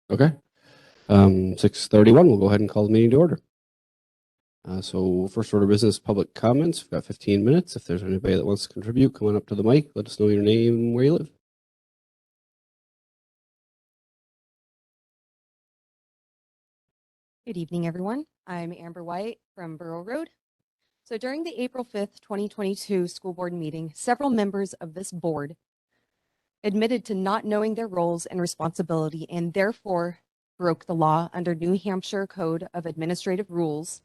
Okay. 6:31, we'll go ahead and call the meeting to order. So first order of business, public comments. We've got 15 minutes. If there's anybody that wants to contribute, come on up to the mic. Let us know your name and where you live. Good evening, everyone. I'm Amber White from Borough Road. So during the April 5th, 2022 school board meeting, several members of this board admitted to not knowing their roles and responsibility and therefore broke the law under New Hampshire Code of Administrative Rules,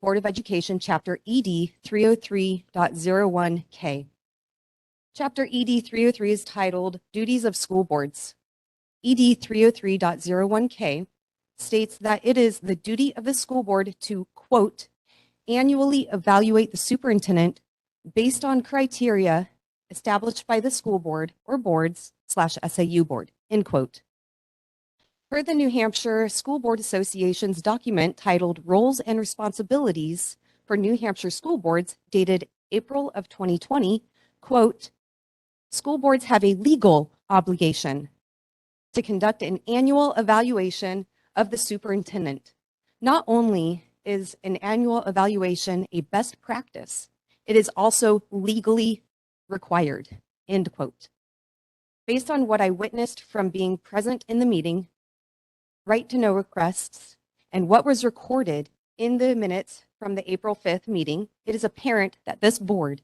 Board of Education, Chapter ED 303.01K. Chapter ED 303 is titled Duties of School Boards. ED 303.01K states that it is the duty of the school board to, quote, annually evaluate the superintendent based on criteria established by the school board or boards/SAU board, end quote. Per the New Hampshire School Board Association's document titled Roles and Responsibilities for New Hampshire School Boards dated April of 2020, quote, school boards have a legal obligation to conduct an annual evaluation of the superintendent. Not only is an annual evaluation a best practice, it is also legally required, end quote. Based on what I witnessed from being present in the meeting, right to know requests, and what was recorded in the minutes from the April 5th meeting, it is apparent that this board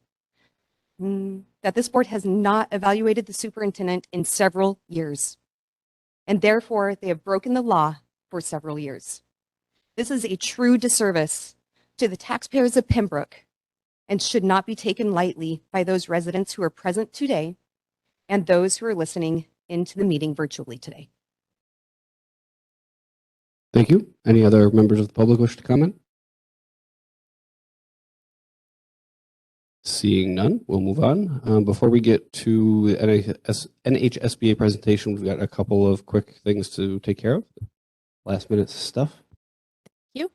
has not evaluated the superintendent in several years, and therefore they have broken the law for several years. This is a true disservice to the taxpayers of Pembroke and should not be taken lightly by those residents who are present today and those who are listening into the meeting virtually today. Thank you. Any other members of the public wish to comment? Seeing none, we'll move on. Before we get to the NHSBA presentation, we've got a couple of quick things to take care of. Last minute stuff. Thank you.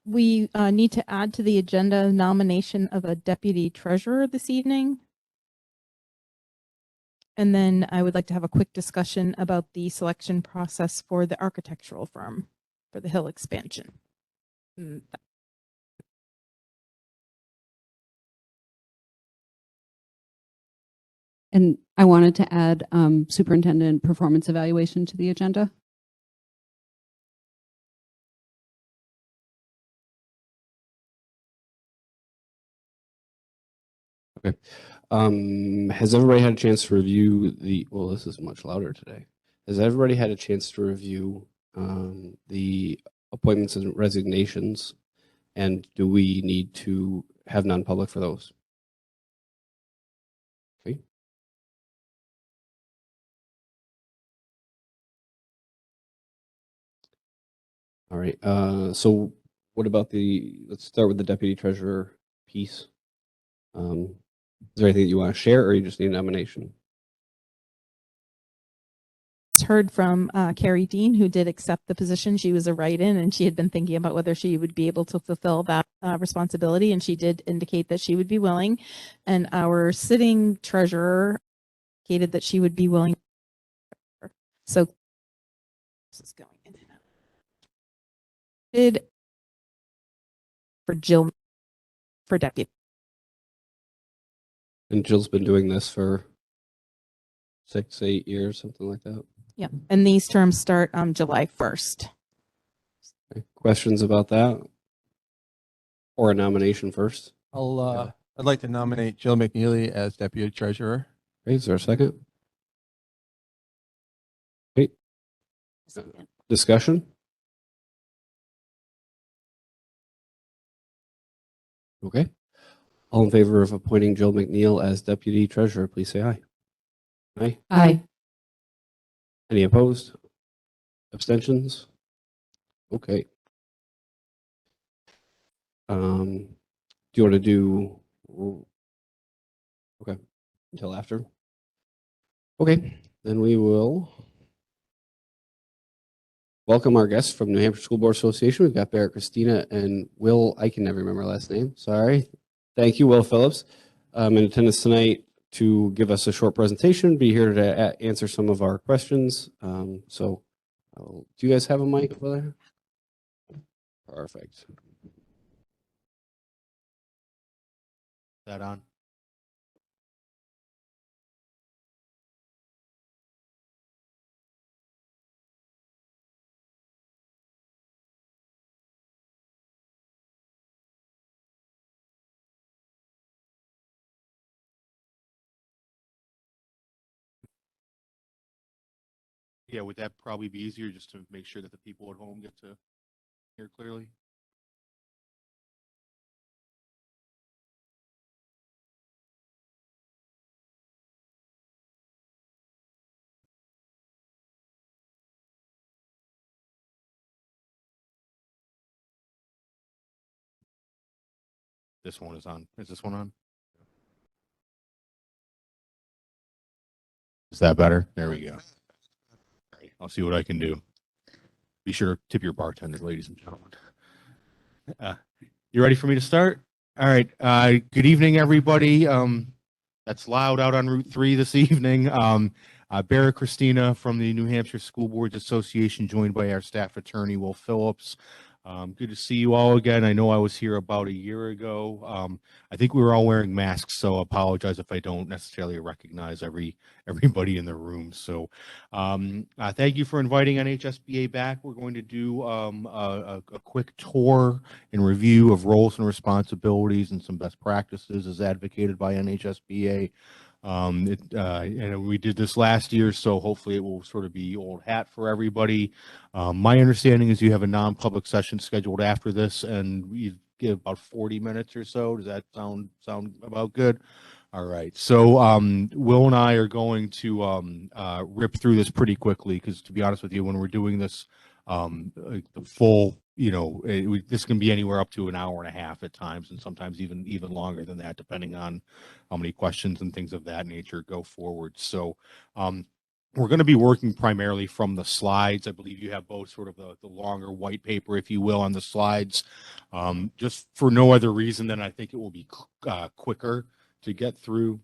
We need to add to the agenda nomination of a deputy treasurer this evening. And then I would like to have a quick discussion about the selection process for the architectural firm for the Hill expansion. And I wanted to add superintendent performance evaluation to the agenda. Okay. Has everybody had a chance to review well, this is much louder today. Has everybody had a chance to review the appointments and resignations? And do we need to have non-public for those? Okay. All right. So what about let's start with the deputy treasurer piece. Is there anything that you want to share, or you just need a nomination? Heard from Carrie Dean, who did accept the position. She was a write-in, and she had been thinking about whether she would be able to fulfill that responsibility, and she did indicate that she would be willing. And our sitting treasurer indicated that she would be willing. So this is going in. Did for Jill for deputy. And Jill's been doing this for 6-8 years, something like that. Yeah, and these terms start on July 1st. Okay. Questions about that? Or a nomination first? I'd like to nominate Jill McNeely as deputy treasurer. Okay, is there a second? Okay. Discussion? Okay. All in favor of appointing Jill McNeil as deputy treasurer, please say aye. Aye. Aye. Any opposed? Abstentions? Okay. Do you want to do? Okay, until after. Okay, then we will welcome our guests from New Hampshire School Board Association. We've got Barrett Christina and Will. I can never remember last name. Sorry. Thank you, Will Phillips, in attendance tonight to give us a short presentation. Be here to answer some of our questions. So do you guys have a mic over there? Perfect. That on? Yeah, would that probably be easier just to make sure that the people at home get to hear clearly? This one is on. Is this one on? Is that better? There we go. All right, I'll see what I can do. Be sure to tip your bartender, ladies and gentlemen. You ready for me to start? All right. Good evening, everybody. That's loud out on Route 3 this evening. Barrett Christina from the New Hampshire School Boards Association, joined by our staff attorney, Will Phillips. Good to see you all again. I know I was here about a year ago. I think we were all wearing masks, so I apologize if I don't necessarily recognize everybody in the room. So thank you for inviting NHSBA back. We're going to do a quick tour and review of roles and responsibilities and some best practices as advocated by NHSBA. And we did this last year, so hopefully it will sort of be old hat for everybody. My understanding is you have a non-public session scheduled after this, and we give about 40 minutes or so. Does that sound about good? All right. So Will and I are going to rip through this pretty quickly because, to be honest with you, when we're doing this, the full, this can be anywhere up to an hour and a half at times, and sometimes even longer than that, depending on how many questions and things of that nature go forward. So we're going to be working primarily from the slides. I believe you have both sort of the longer white paper, if you will, on the slides, just for no other reason than I think it will be quicker to get through.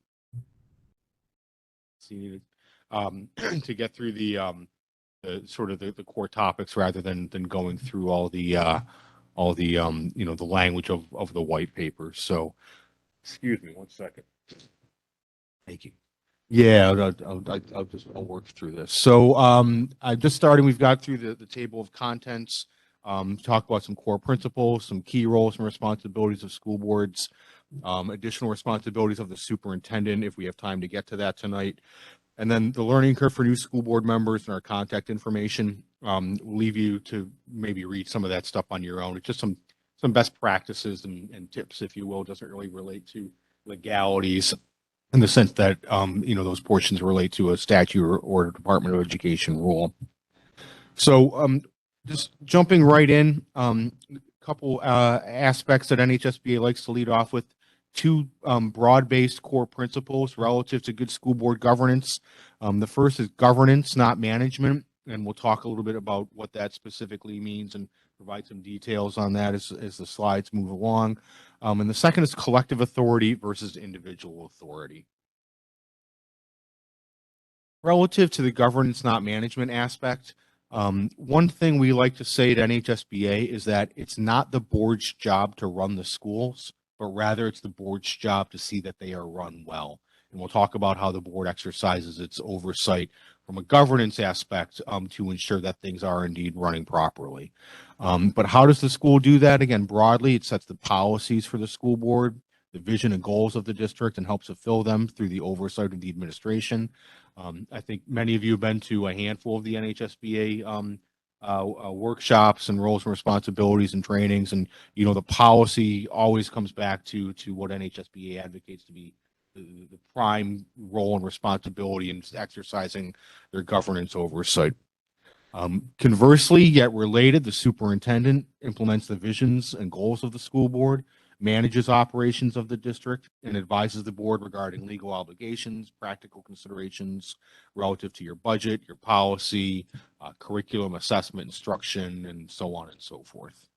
To get through the sort of the core topics rather than going through all the the language of the white paper. So, excuse me one second. Thank you. Yeah, I'll work through this. So I'm just starting. We've got through the table of contents. Talk about some core principles, some key roles and responsibilities of school boards, additional responsibilities of the superintendent if we have time to get to that tonight. And then the learning curve for new school board members and our contact information. We'll leave you to maybe read some of that stuff on your own. It's just some best practices and tips, if you will. It doesn't really relate to legalities in the sense that, those portions relate to a statute or Department of Education rule. So just jumping right in, a couple aspects that NHSBA likes to lead off with. Two broad-based core principles relative to good school board governance. The first is governance, not management, and we'll talk a little bit about what that specifically means and provide some details on that as the slides move along. And the second is collective authority versus individual authority. Relative to the governance, not management aspect, one thing we like to say at NHSBA is that it's not the board's job to run the schools, but rather it's the board's job to see that they are run well. And we'll talk about how the board exercises its oversight from a governance aspect to ensure that things are indeed running properly. But how does the school do that? Again, broadly, it sets the policies for the school board, the vision and goals of the district, and helps fulfill them through the oversight of the administration. I think many of you have been to a handful of the NHSBA workshops and roles and responsibilities and trainings, and the policy always comes back to what NHSBA advocates to be the prime role and responsibility in exercising their governance oversight. Conversely, yet related, the superintendent implements the visions and goals of the school board, manages operations of the district, and advises the board regarding legal obligations, practical considerations relative to your budget, your policy, curriculum, assessment, instruction, and so on and so forth.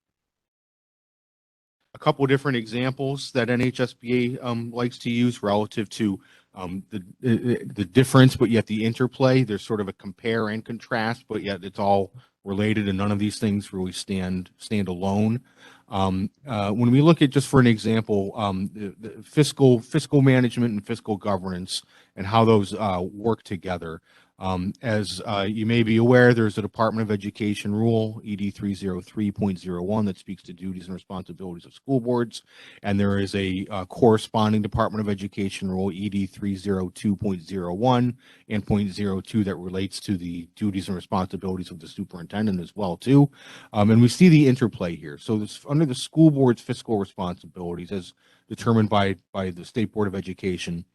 A couple of different examples that NHSBA likes to use relative to the difference, but yet the interplay. There's sort of a compare and contrast, but yet it's all related, and none of these things really stand alone. When we look at, just for an example, the fiscal management and fiscal governance and how those work together. As you may be aware, there's a Department of Education rule, ED 303.01, that speaks to duties and responsibilities of school boards. And there is a corresponding Department of Education rule, ED 302.01 and .02, that relates to the duties and responsibilities of the superintendent as well, too. And we see the interplay here. So this, under the school board's fiscal responsibilities, as determined by the State Board of Education,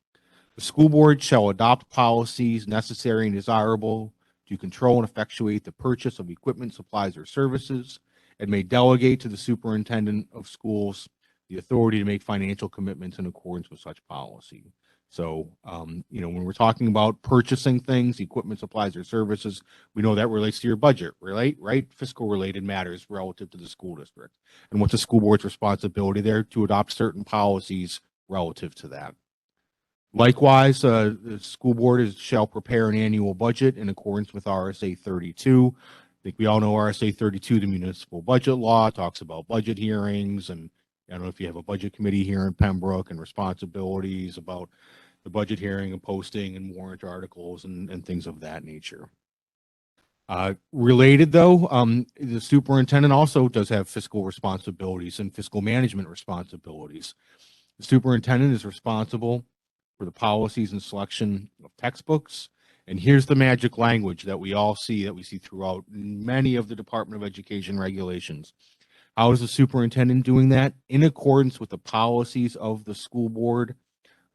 the school board shall adopt policies necessary and desirable to control and effectuate the purchase of equipment, supplies, or services, and may delegate to the superintendent of schools the authority to make financial commitments in accordance with such policy. So, when we're talking about purchasing things, equipment, supplies, or services, we know that relates to your budget, right? Fiscal related matters relative to the school district. And what's the school board's responsibility there? To adopt certain policies relative to that. Likewise, the school board shall prepare an annual budget in accordance with RSA 32. I think we all know RSA 32, the municipal budget law, talks about budget hearings, and I don't know if you have a budget committee here in Pembroke, and responsibilities about the budget hearing and posting and warrant articles and things of that nature. Related though, the superintendent also does have fiscal responsibilities and fiscal management responsibilities. The superintendent is responsible for the policies and selection of textbooks. And here's the magic language that we all see, that we see throughout many of the Department of Education regulations. How is the superintendent doing that? In accordance with the policies of the school board.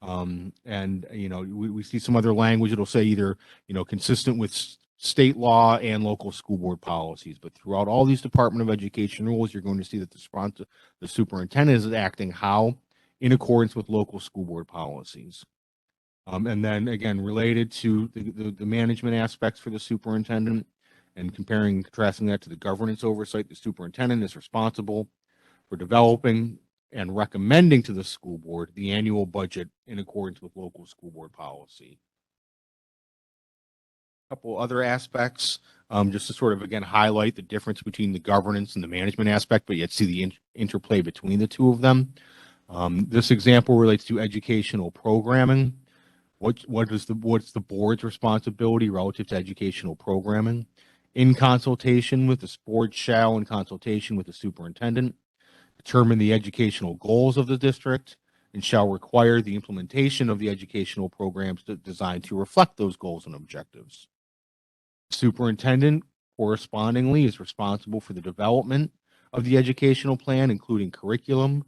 We see some other language. It'll say either, consistent with state law and local school board policies. But throughout all these Department of Education rules, you're going to see that the superintendent is acting how? In accordance with local school board policies. And then again, related to the management aspects for the superintendent, and comparing and contrasting that to the governance oversight, the superintendent is responsible for developing and recommending to the school board the annual budget in accordance with local school board policy. A couple other aspects, just to sort of, again, highlight the difference between the governance and the management aspect, but yet see the interplay between the two of them. This example relates to educational programming. What's the board's responsibility relative to educational programming? In consultation with the board shall, in consultation with the superintendent, determine the educational goals of the district, and shall require the implementation of the educational programs designed to reflect those goals and objectives. The superintendent correspondingly is responsible for the development of the educational plan, including curriculum,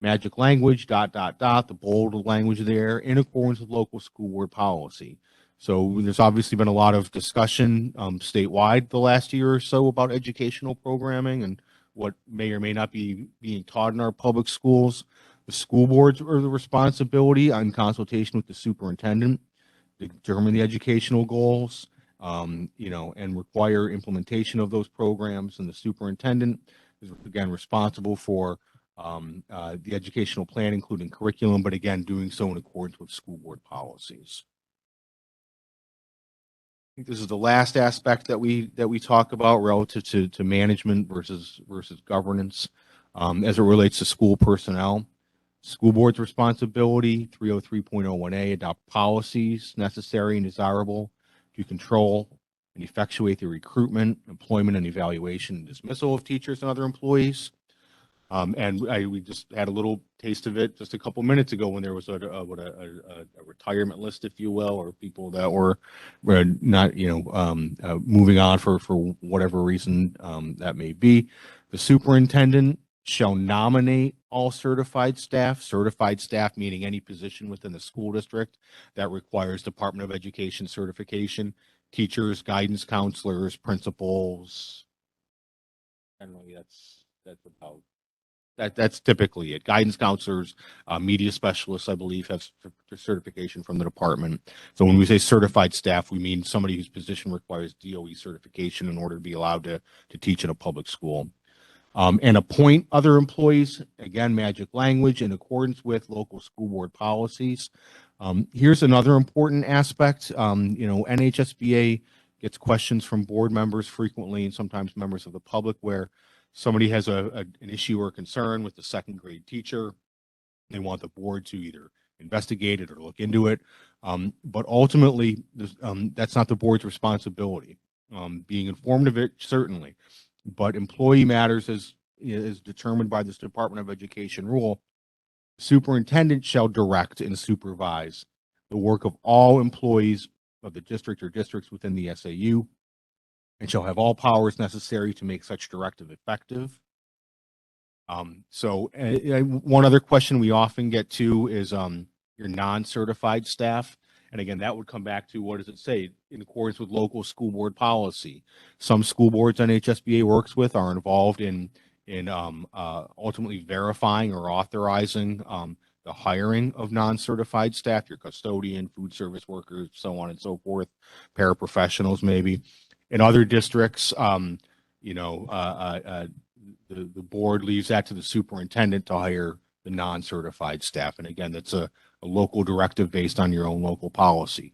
magic language, ... the bold language there, in accordance with local school board policy. So there's obviously been a lot of discussion statewide the last year or so about educational programming and what may or may not be being taught in our public schools. The school boards are the responsibility, in consultation with the superintendent, to determine the educational goals, and require implementation of those programs. And the superintendent is, again, responsible for the educational plan, including curriculum, but again, doing so in accordance with school board policies. I think this is the last aspect that we talk about relative to management versus governance, as it relates to school personnel. School board's responsibility, 303.01A, adopt policies necessary and desirable to control and effectuate the recruitment, employment, and evaluation and dismissal of teachers and other employees. We just had a little taste of it just a couple minutes ago when there was a retirement list, if you will, or people that were not, moving on for whatever reason that may be. The superintendent shall nominate all certified staff meaning any position within the school district that requires Department of Education certification, teachers, guidance counselors, principals. Generally, that's about. That's typically it. Guidance counselors, media specialists, I believe, have certification from the department. So when we say certified staff, we mean somebody whose position requires DOE certification in order to be allowed to teach in a public school. And appoint other employees, again, magic language, in accordance with local school board policies. Here's another important aspect. NHSBA gets questions from board members frequently and sometimes members of the public where somebody has an issue or concern with the second grade teacher. They want the board to either investigate it or look into it. But ultimately, that's not the board's responsibility. Being informed of it, certainly, but employee matters is determined by this Department of Education rule. Superintendent shall direct and supervise the work of all employees of the district or districts within the SAU and shall have all powers necessary to make such directive effective. One other question we often get to is your non-certified staff. And again, that would come back to what does it say? In accordance with local school board policy. Some school boards NHSBA works with are involved in ultimately verifying or authorizing the hiring of non-certified staff, your custodian, food service workers, so on and so forth, paraprofessionals maybe. In other districts, the board leaves that to the superintendent to hire the non-certified staff. And again, that's a local directive based on your own local policy.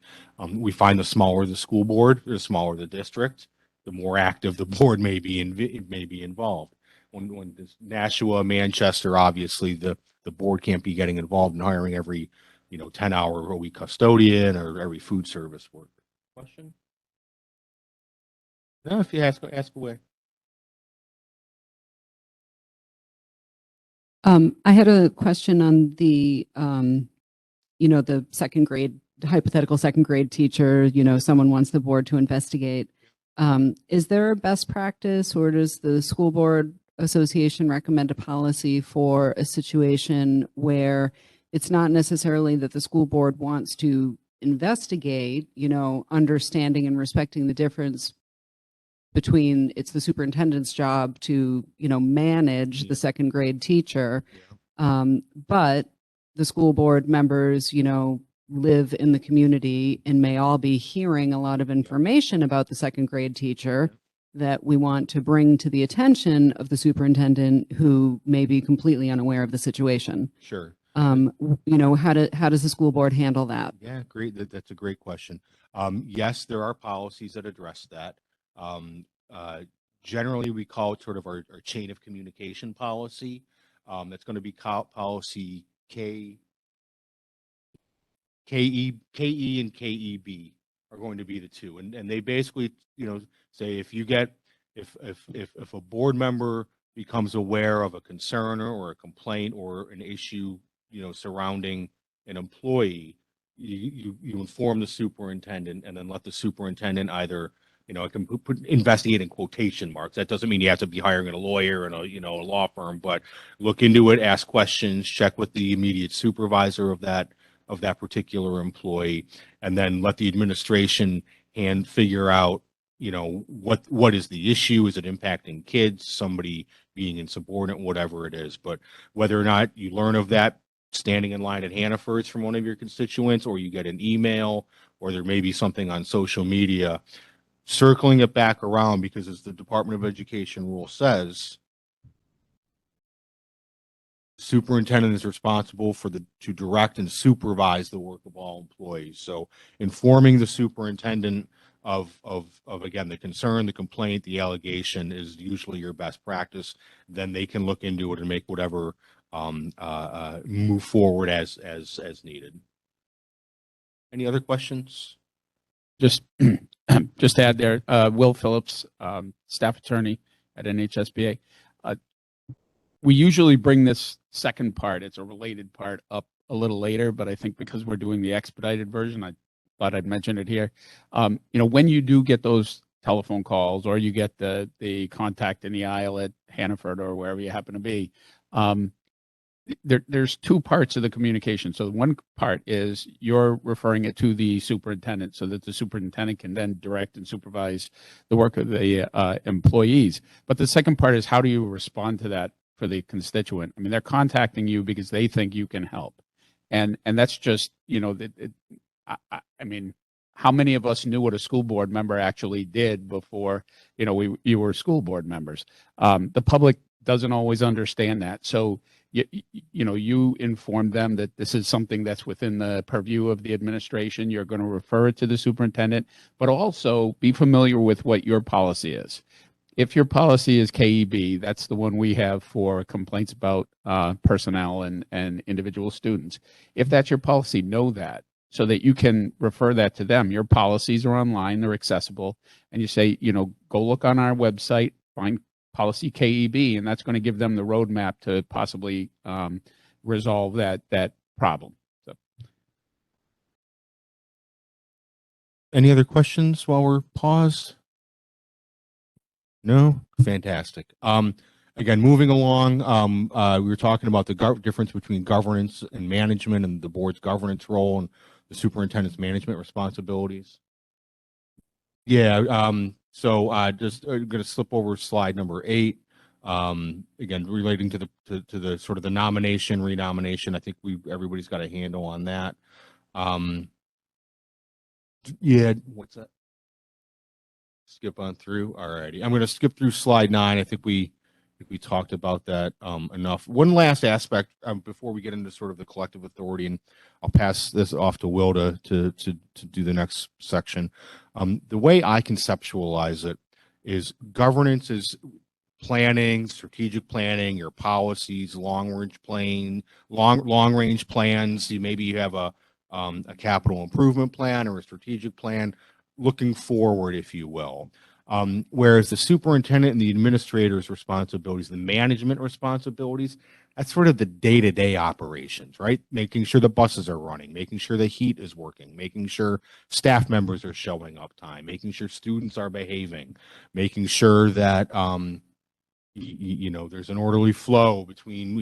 We find the smaller the school board, the smaller the district, the more active the board may be involved. When it's Nashua, Manchester, obviously the board can't be getting involved in hiring every 10-hour a week custodian or every food service worker. Question? No, if you ask away. I had a question on the, the second grade, hypothetical second grade teacher, someone wants the board to investigate. Is there a best practice, or does the school board association recommend a policy for a situation where it's not necessarily that the school board wants to investigate, understanding and respecting the difference between it's the superintendent's job to, manage the second grade teacher. But the school board members, live in the community and may all be hearing a lot of information about the second grade teacher that we want to bring to the attention of the superintendent who may be completely unaware of the situation. Sure. How does the school board handle that? Yeah, great. That's a great question. Yes, there are policies that address that. Generally, we call it sort of our chain of communication policy. That's going to be policy KE and KEB are going to be the two, and they basically say if a board member becomes aware of a concern or a complaint or an issue surrounding an employee, you inform the superintendent and then let the superintendent either I can put investigate in quotation marks. That doesn't mean you have to be hiring a lawyer and a law firm, but look into it, ask questions, check with the immediate supervisor of that particular employee, and then let the administration figure out what is the issue. Is it impacting kids, somebody being insubordinate, whatever it is? But whether or not you learn of that standing in line at Hannaford's from one of your constituents, or you get an email, or there may be something on social media, circling it back around, because as the Department of Education rule says, superintendent is responsible to direct and supervise the work of all employees. So informing the superintendent of again, the concern, the complaint, the allegation is usually your best practice. Then they can look into it and make whatever move forward as needed. Any other questions? Just to add there, Will Phillips, staff attorney at NHSBA. We usually bring this second part, it's a related part, up a little later, but I think because we're doing the expedited version, I thought I'd mention it here. When you do get those telephone calls, or you get the contact in the aisle at Hannaford or wherever you happen to be, there's two parts of the communication. So one part is you're referring it to the superintendent so that the superintendent can then direct and supervise the work of the employees. But the second part is, how do you respond to that for the constituent? I mean, they're contacting you because they think you can help. And that's just, I mean, how many of us knew what a school board member actually did before, you were school board members? The public doesn't always understand that. So, you inform them that this is something that's within the purview of the administration. You're going to refer it to the superintendent, but also be familiar with what your policy is. If your policy is KEB, that's the one we have for complaints about personnel and individual students. If that's your policy, know that so that you can refer that to them. Your policies are online, they're accessible, and you say, go look on our website, find policy KEB, and that's going to give them the roadmap to possibly resolve that problem. So. Any other questions while we're paused? No? Fantastic. Again, moving along, we were talking about the difference between governance and management and the board's governance role and the superintendent's management responsibilities. Yeah, so just going to slip over slide number 8. Again, relating to the sort of the nomination, renomination. I think everybody's got a handle on that. Yeah, what's that? Skip on through. All righty. I'm going to skip through slide 9. I think we talked about that enough. One last aspect before we get into sort of the collective authority, and I'll pass this off to Will to do the next section. The way I conceptualize it is governance is planning, strategic planning, your policies, long range plans. Maybe you have a capital improvement plan or a strategic plan looking forward, if you will. Whereas the superintendent and the administrator's responsibilities, the management responsibilities, that's sort of the day-to-day operations, right? Making sure the buses are running, making sure the heat is working, making sure staff members are showing up time, making sure students are behaving, making sure that there's an orderly flow between,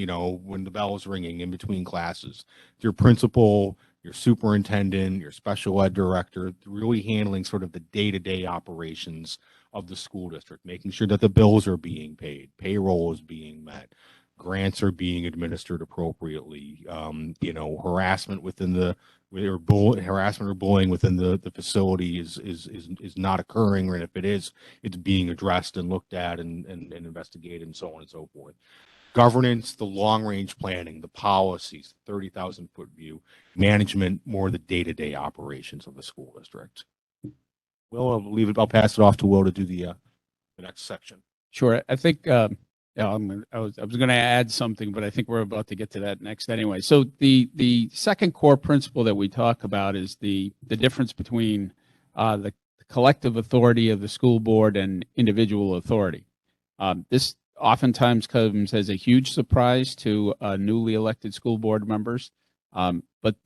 when the bell is ringing in between classes. Your principal, your superintendent, your special ed director, really handling sort of the day-to-day operations of the school district, making sure that the bills are being paid, payroll is being met, grants are being administered appropriately, harassment within harassment or bullying within the facility is not occurring, or if it is, it's being addressed and looked at and investigated and so on and so forth. Governance, the long-range planning, the policies, 30,000-foot view, management, more the day-to-day operations of the school district. Well, I'll pass it off to Will to do the next section. Sure. I think I was going to add something, but I think we're about to get to that next anyway. So the second core principle that we talk about is the difference between the collective authority of the school board and individual authority. This oftentimes comes as a huge surprise to newly elected school board members. But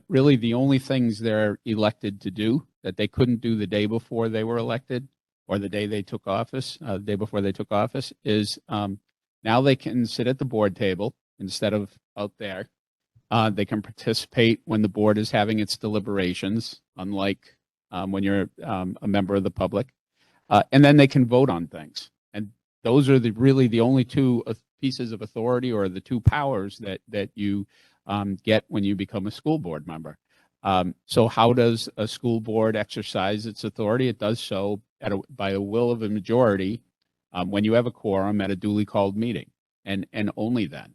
really the only things they're elected to do that they couldn't do the day before they were elected or the day they took office, the day before they took office, is now they can sit at the board table instead of out there. They can participate when the board is having its deliberations, unlike when you're a member of the public. And then they can vote on things. And those are really the only two pieces of authority, or the two powers that you get when you become a school board member. So how does a school board exercise its authority? It does so by the will of a majority when you have a quorum at a duly called meeting, and only then.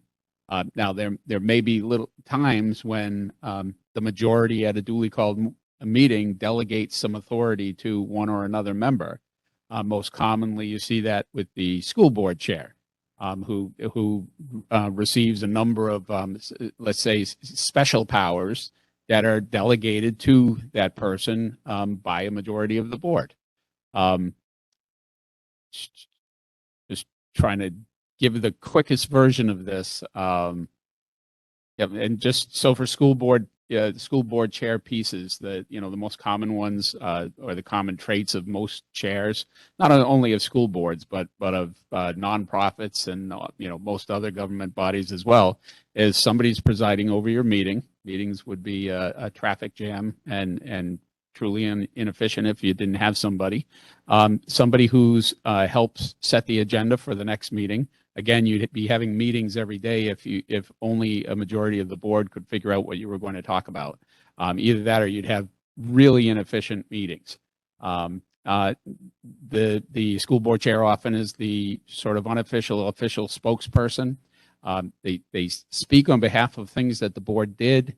Now, there may be little times when the majority at a duly called meeting delegates some authority to one or another member. Most commonly, you see that with the school board chair, who receives a number of, let's say, special powers that are delegated to that person by a majority of the board. Just trying to give the quickest version of this. And just so for school board chair pieces, the most common ones or the common traits of most chairs, not only of school boards but of nonprofits and most other government bodies as well, is somebody's presiding over your meeting. Meetings would be a traffic jam and truly inefficient if you didn't have somebody who's helps set the agenda for the next meeting. Again, you'd be having meetings every day if only a majority of the board could figure out what you were going to talk about. Either that, or you'd have really inefficient meetings. The school board chair often is the sort of official spokesperson. They speak on behalf of things that the board did,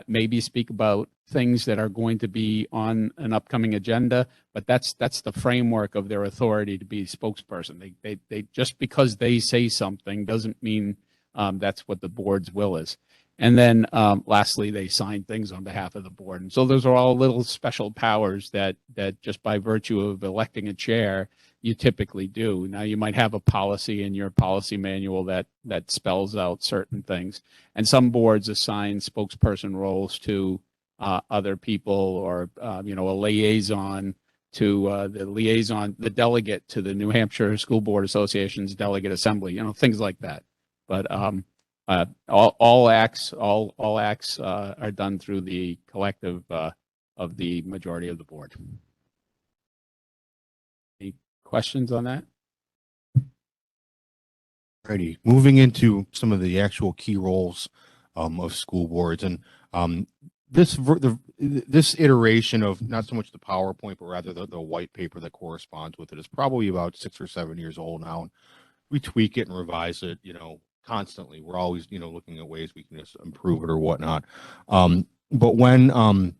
maybe speak about things that are going to be on an upcoming agenda, but that's the framework of their authority to be spokesperson. They just because they say something doesn't mean that's what the board's will is. And then lastly, they sign things on behalf of the board. And so those are all little special powers that just by virtue of electing a chair, you typically do. Now, you might have a policy in your policy manual that spells out certain things. And some boards assign spokesperson roles to other people, or, a liaison to the delegate to the New Hampshire School Board Association's delegate assembly, things like that. But all acts are done through the collective of the majority of the board. Any questions on that? Alrighty, moving into some of the actual key roles of school boards, and this iteration of not so much the PowerPoint, but rather the white paper that corresponds with it is probably about 6 or 7 years old now. And we tweak it and revise it, constantly. We're always, looking at ways we can just improve it or whatnot. But when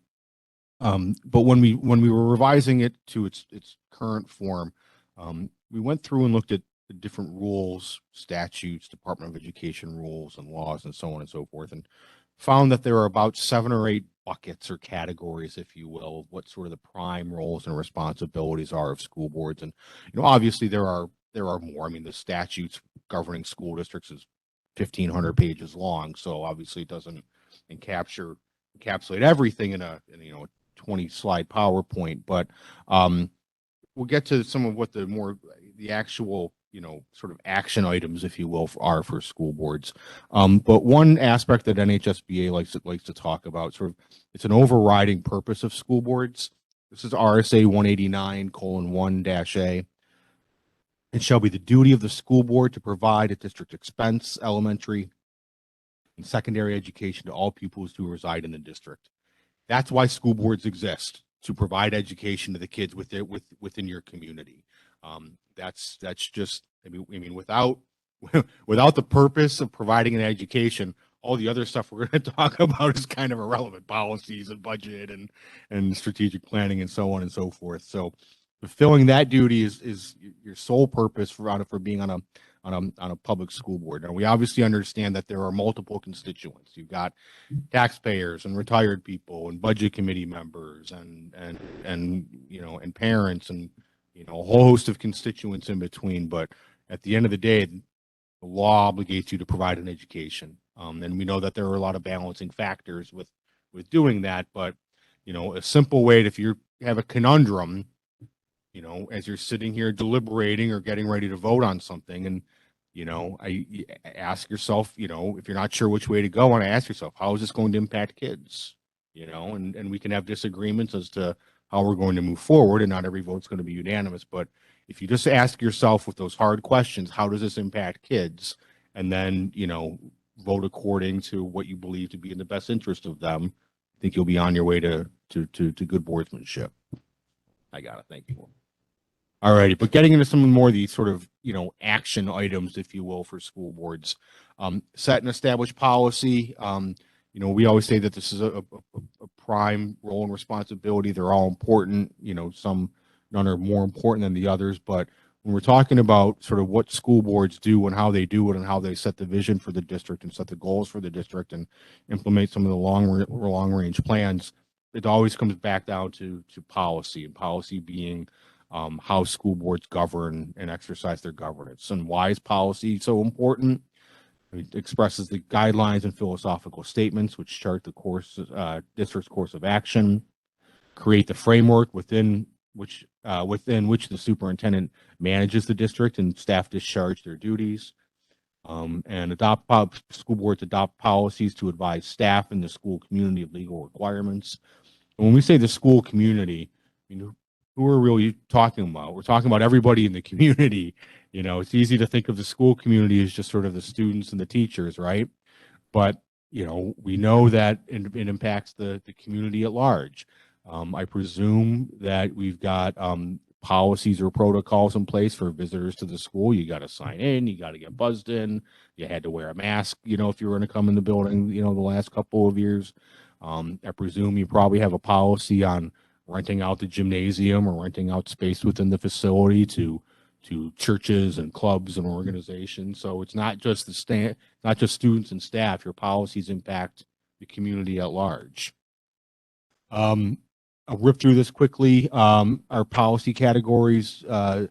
we were revising it to its current form, we went through and looked at the different rules, statutes, Department of Education rules and laws and so on and so forth, and found that there are about 7 or 8 buckets or categories, if you will, of what sort of the prime roles and responsibilities are of school boards. And, obviously there are more. I mean, the statutes governing school districts is 1,500 pages long, so obviously it doesn't encapsulate everything in a 20-slide PowerPoint. But we'll get to some of what the actual sort of action items, if you will, are for school boards. But one aspect that NHSBA likes to talk about, it's an overriding purpose of school boards. This is RSA 189:1-A. It shall be the duty of the school board to provide at district expense elementary and secondary education to all pupils who reside in the district. That's why school boards exist, to provide education to the kids within your community. That's just, I mean, without the purpose of providing an education, all the other stuff we're going to talk about is kind of irrelevant: policies and budget and strategic planning and so on and so forth. So fulfilling that duty is your sole purpose for being on a public school board. Now, we obviously understand that there are multiple constituents. You've got taxpayers and retired people and budget committee members and parents and a whole host of constituents in between. But at the end of the day, the law obligates you to provide an education. And we know that there are a lot of balancing factors with doing that. But a simple way if you have a conundrum, as you're sitting here deliberating or getting ready to vote on something, and I ask yourself, if you're not sure which way to go, and I ask yourself, how is this going to impact kids? And we can have disagreements as to how we're going to move forward, and not every vote's going to be unanimous. But if you just ask yourself with those hard questions, how does this impact kids? And then, vote according to what you believe to be in the best interest of them, I think you'll be on your way to good boardsmanship. I got it. Thank you. All righty, but getting into some more of these sort of, action items, if you will, for school boards. Set and establish policy. We always say that this is a prime role and responsibility. They're all important. None are more important than the others. But when we're talking about sort of what school boards do and how they do it and how they set the vision for the district and set the goals for the district and implement some of the long range plans, it always comes back down to policy, and policy being how school boards govern and exercise their governance. And why is policy so important? It expresses the guidelines and philosophical statements which chart the district's course of action, create the framework within which the superintendent manages the district and staff discharge their duties, and school boards adopt policies to advise staff and the school community of legal requirements. And when we say the school community, who are we really talking about? We're talking about everybody in the community. It's easy to think of the school community as just sort of the students and the teachers, right? But, we know that it impacts the community at large. I presume that we've got policies or protocols in place for visitors to the school. You got to sign in, you got to get buzzed in, you had to wear a mask, if you were going to come in the building, the last couple of years. I presume you probably have a policy on renting out the gymnasium or renting out space within the facility to churches and clubs and organizations. So it's not just not just students and staff. Your policies impact the community at large. I'll rip through this quickly. Our policy categories. There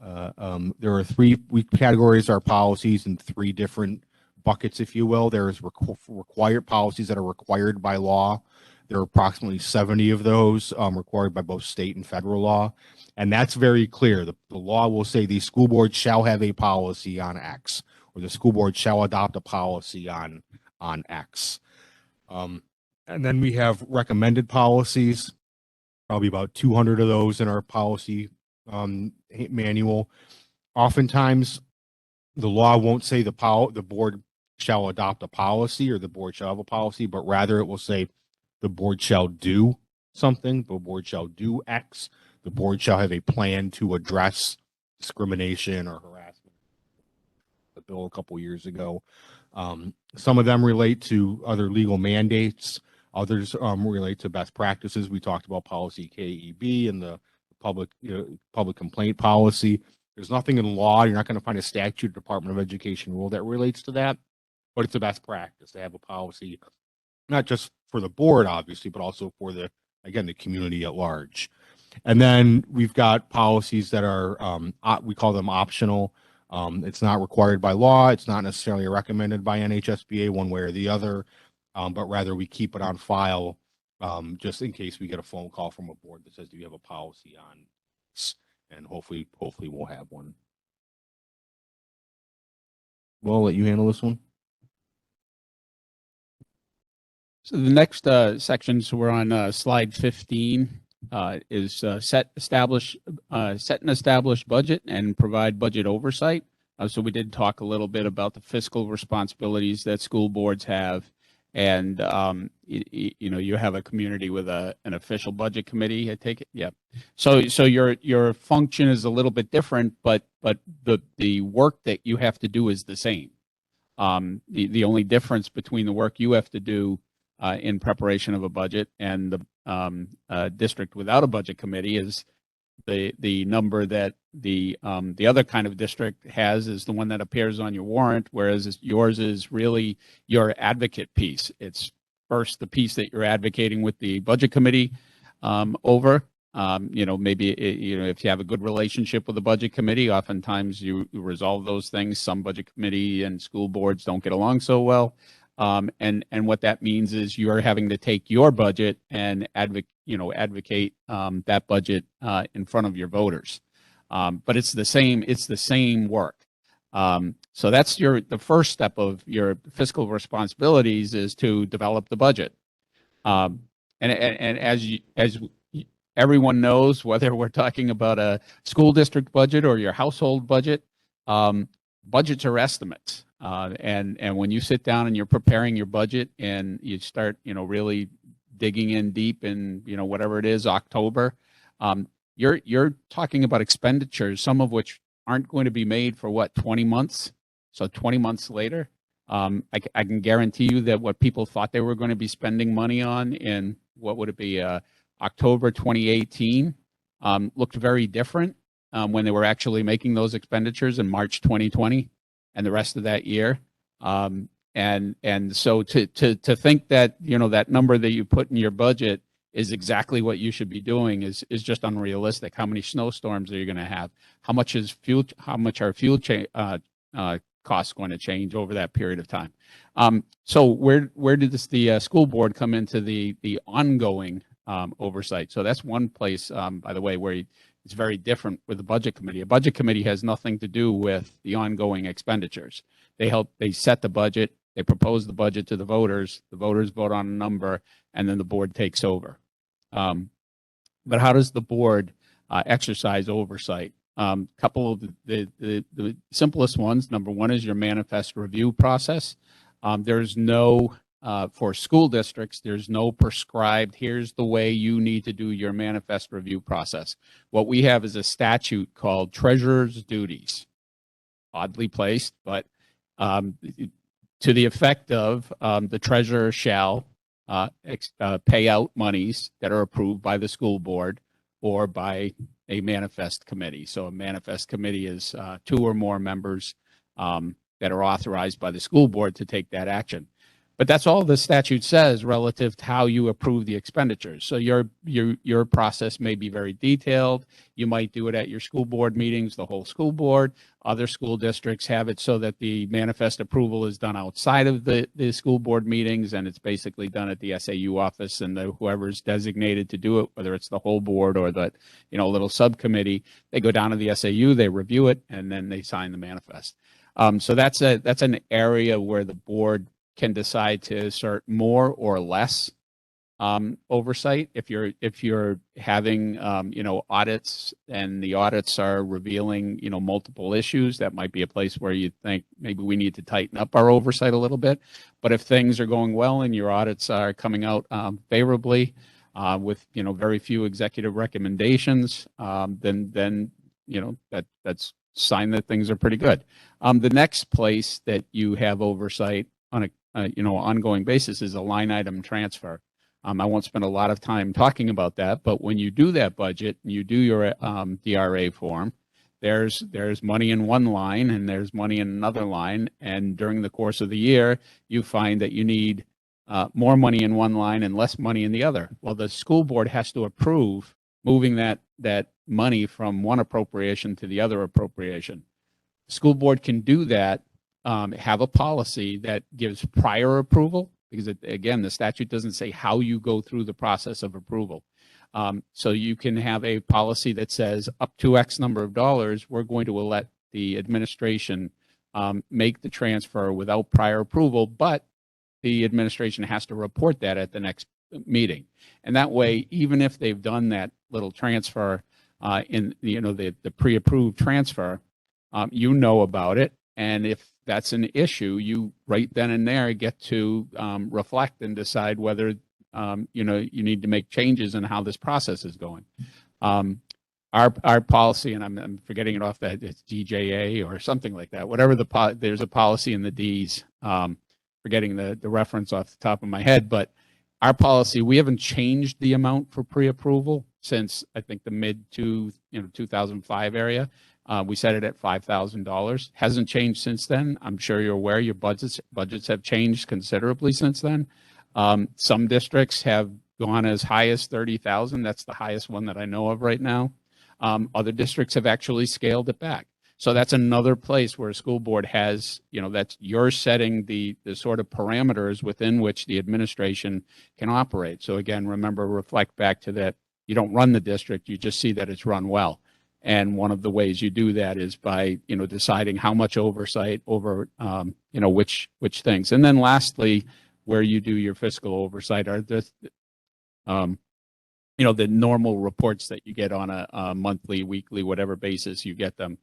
are three. We categorize our policies in three different buckets, if you will. There's required policies that are required by law. There are approximately 70 of those required by both state and federal law. And that's very clear. The law will say the school board shall have a policy on X, or the school board shall adopt a policy on X. And then we have recommended policies, probably about 200 of those in our policy manual. Oftentimes, the law won't say the board shall adopt a policy or the board shall have a policy, but rather it will say the board shall do something, the board shall do X, the board shall have a plan to address discrimination or harassment. The bill a couple years ago. Some of them relate to other legal mandates. Others relate to best practices. We talked about policy KEB and the public complaint policy. There's nothing in law. You're not going to find a statute, Department of Education rule that relates to that, but it's a best practice to have a policy, not just for the board, obviously, but also for the community at large. And then we've got policies that are, we call them optional. It's not required by law. It's not necessarily recommended by NHSBA one way or the other, but rather we keep it on file just in case we get a phone call from a board that says, do you have a policy on this? And hopefully we'll have one. Well, I'll let you handle this one. So the next section, so we're on slide 15, is set and establish budget and provide budget oversight. So we did talk a little bit about the fiscal responsibilities that school boards have, and you have a community with an official budget committee. I take it, yeah. So your function is a little bit different, but the work that you have to do is the same. The only difference between the work you have to do in preparation of a budget and the district without a budget committee is the number that the other kind of district has is the one that appears on your warrant, whereas yours is really your advocate piece. It's first the piece that you're advocating with the budget committee over. Maybe if you have a good relationship with the budget committee, oftentimes you resolve those things. Some budget committee and school boards don't get along so well. And what that means is you're having to take your budget and advocate that budget in front of your voters. But it's the same work. So that's the first step of your fiscal responsibilities is to develop the budget. And as everyone knows, whether we're talking about a school district budget or your household budget, budgets are estimates. And when you sit down and you're preparing your budget and you start, really digging in deep in, whatever it is, October, you're talking about expenditures, some of which aren't going to be made for 20 months. So 20 months later, I can guarantee you that what people thought they were going to be spending money on in what would it be, October 2018, looked very different when they were actually making those expenditures in March 2020. And the rest of that year, and so to think that that number that you put in your budget is exactly what you should be doing is just unrealistic. How many snowstorms are you going to have? How much are fuel costs going to change over that period of time? So where did the school board come into the ongoing oversight? So that's one place, by the way, where it's very different with the budget committee. A budget committee has nothing to do with the ongoing expenditures. They set the budget, they propose the budget to the voters vote on a number, and then the board takes over. But how does the board exercise oversight? Couple of the simplest ones. Number one is your manifest review process. There's no for school districts, there's no prescribed, here's the way you need to do your manifest review process. What we have is a statute called treasurer's duties, oddly placed, but to the effect of the treasurer shall pay out monies that are approved by the school board or by a manifest committee. So a manifest committee is 2 or more members that are authorized by the school board to take that action. But that's all the statute says relative to how you approve the expenditures. So your process may be very detailed. You might do it at your school board meetings, the whole school board. Other school districts have it so that the manifest approval is done outside of the school board meetings, and it's basically done at the SAU office, and whoever's designated to do it, whether it's the whole board or the little subcommittee, they go down to the SAU, they review it, and then they sign the manifest. So that's an area where the board can decide to assert more or less oversight. If you're having audits and the audits are revealing multiple issues, that might be a place where you think maybe we need to tighten up our oversight a little bit. But if things are going well and your audits are coming out favorably with very few executive recommendations, then that's sign that things are pretty good. The next place that you have oversight on a ongoing basis is a line item transfer. I won't spend a lot of time talking about that, but when you do that budget and you do your DRA form, there's money in one line and there's money in another line, and during the course of the year, you find that you need more money in one line and less money in the other. Well, the school board has to approve moving that money from one appropriation to the other appropriation. The school board can do that, have a policy that gives prior approval, because again, the statute doesn't say how you go through the process of approval. So you can have a policy that says up to X number of dollars, we're going to let the administration make the transfer without prior approval, but the administration has to report that at the next meeting. And that way, even if they've done that little transfer in the pre-approved transfer, you know about it. And if that's an issue, you right then and there get to reflect and decide whether you need to make changes in how this process is going. Our policy, and I'm forgetting it off that it's DJA or something like that. Whatever there's a policy in the D's. Forgetting the reference off the top of my head, but our policy, we haven't changed the amount for pre-approval since I think the mid 2005 area. We set it at $5,000. Hasn't changed since then. I'm sure you're aware your budgets have changed considerably since then. Some districts have gone as high as 30,000. That's the highest one that I know of right now. Other districts have actually scaled it back. So that's another place where a school board has, you're setting the sort of parameters within which the administration can operate. So again, remember, reflect back to that. You don't run the district, you just see that it's run well. And one of the ways you do that is by, deciding how much oversight over, which things. And then lastly, where you do your fiscal oversight are the normal reports that you get on a monthly, weekly, whatever basis you get them,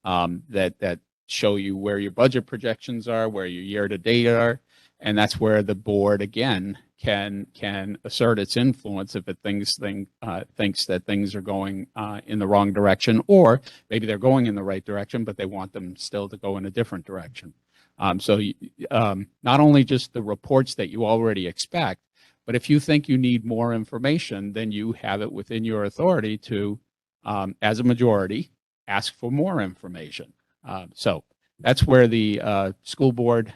that show you where your budget projections are, where your year-to-date are, and that's where the board again can assert its influence if it thinks that things are going in the wrong direction, or maybe they're going in the right direction, but they want them still to go in a different direction. So not only just the reports that you already expect, but if you think you need more information, then you have it within your authority to, as a majority, ask for more information. So that's where the school board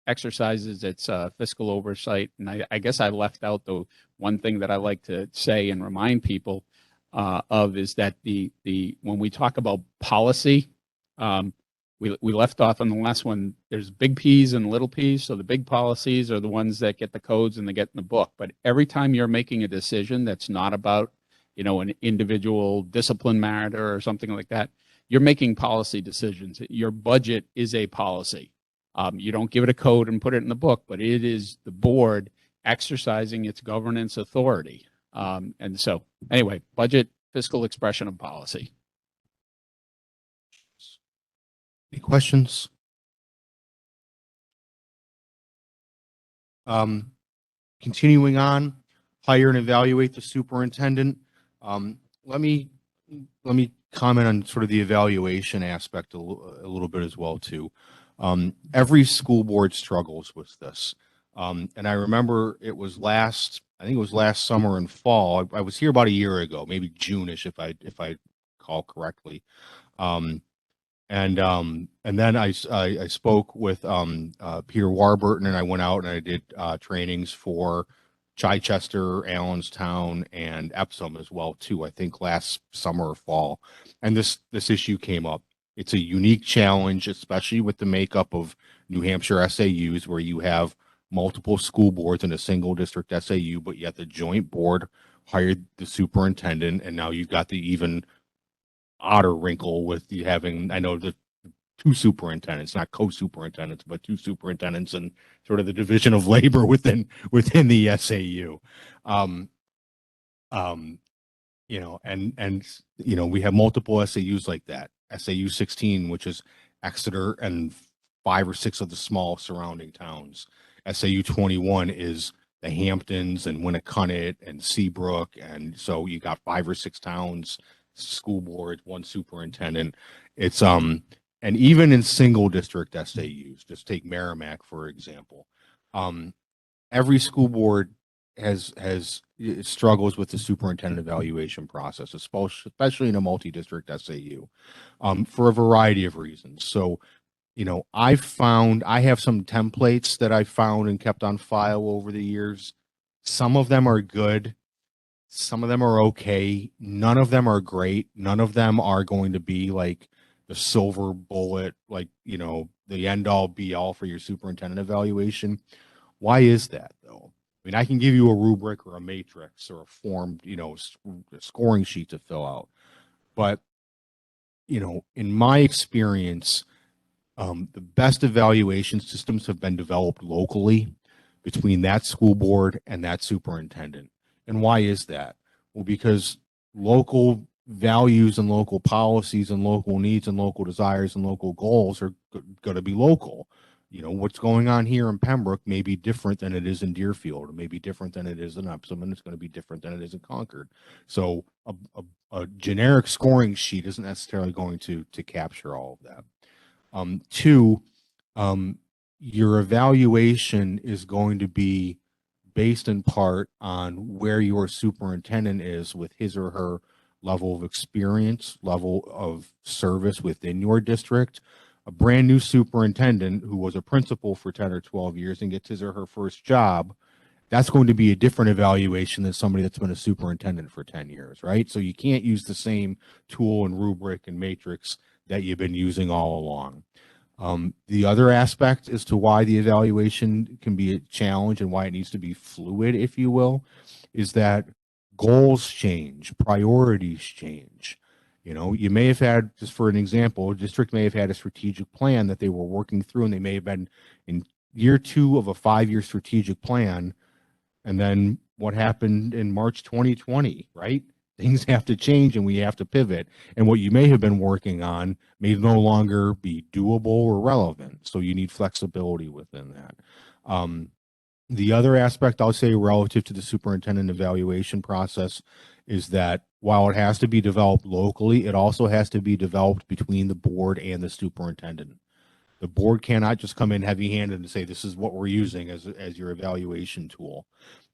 exercises its fiscal oversight. And I guess I left out the one thing that I like to say and remind people of is that when we talk about policy, we left off on the last one. There's big P's and little P's. So the big policies are the ones that get the codes and they get in the book. But every time you're making a decision that's not about an individual discipline matter or something like that, you're making policy decisions. Your budget is a policy. You don't give it a code and put it in the book, but it is the board exercising its governance authority. And so anyway, budget, fiscal expression of policy. Any questions? Continuing on, hire and evaluate the superintendent. Let me comment on sort of the evaluation aspect a little bit as well too. Every school board struggles with this. And I remember it was I think it was last summer and fall. I was here about a year ago, maybe June-ish if I recall correctly. And then I spoke with Peter Warburton, and I went out and I did trainings for Chichester, Allenstown, and Epsom as well too. I think last summer or fall, and this issue came up. It's a unique challenge, especially with the makeup of New Hampshire SAUs, where you have multiple school boards in a single district SAU, but yet the joint board hired the superintendent, and now you've got the even odder wrinkle with you having, I know, the two superintendents, not co-superintendents, but two superintendents, and sort of the division of labor within the SAU. We have multiple SAUs like that. SAU 16, which is Exeter and 5 or 6 of the small surrounding towns. SAU 21 is the Hamptons and Winnicott and Seabrook, and so you got 5 or 6 towns, school boards, 1 superintendent. It's and even in single district SAUs, just take Merrimack for example, every school board has struggles with the superintendent evaluation process, especially in a multi-district SAU, for a variety of reasons. So, I have some templates that I found and kept on file over the years. Some of them are good. Some of them are okay. None of them are great. None of them are going to be like the silver bullet, like, the end all be all for your superintendent evaluation. Why is that though? I mean, I can give you a rubric or a matrix or a form, a scoring sheet to fill out. But, in my experience, the best evaluation systems have been developed locally between that school board and that superintendent. And why is that? Well, because local values and local policies and local needs and local desires and local goals are going to be local. What's going on here in Pembroke may be different than it is in Deerfield. It may be different than it is in Epsom, and it's going to be different than it is in Concord. So a generic scoring sheet isn't necessarily going to capture all of that. 2, your evaluation is going to be based in part on where your superintendent is with his or her level of experience, level of service within your district. A brand new superintendent who was a principal for 10 or 12 years and gets his or her first job, that's going to be a different evaluation than somebody that's been a superintendent for 10 years, right? So you can't use the same tool and rubric and matrix that you've been using all along. The other aspect as to why the evaluation can be a challenge and why it needs to be fluid, if you will, is that goals change, priorities change. You may have had, just for an example, a district may have had a strategic plan that they were working through, and they may have been in year 2 of a 5-year strategic plan. And then what happened in March 2020, right? Things have to change and we have to pivot. And what you may have been working on may no longer be doable or relevant. So you need flexibility within that. The other aspect I'll say relative to the superintendent evaluation process is that while it has to be developed locally, it also has to be developed between the board and the superintendent. The board cannot just come in heavy-handed and say, this is what we're using as your evaluation tool.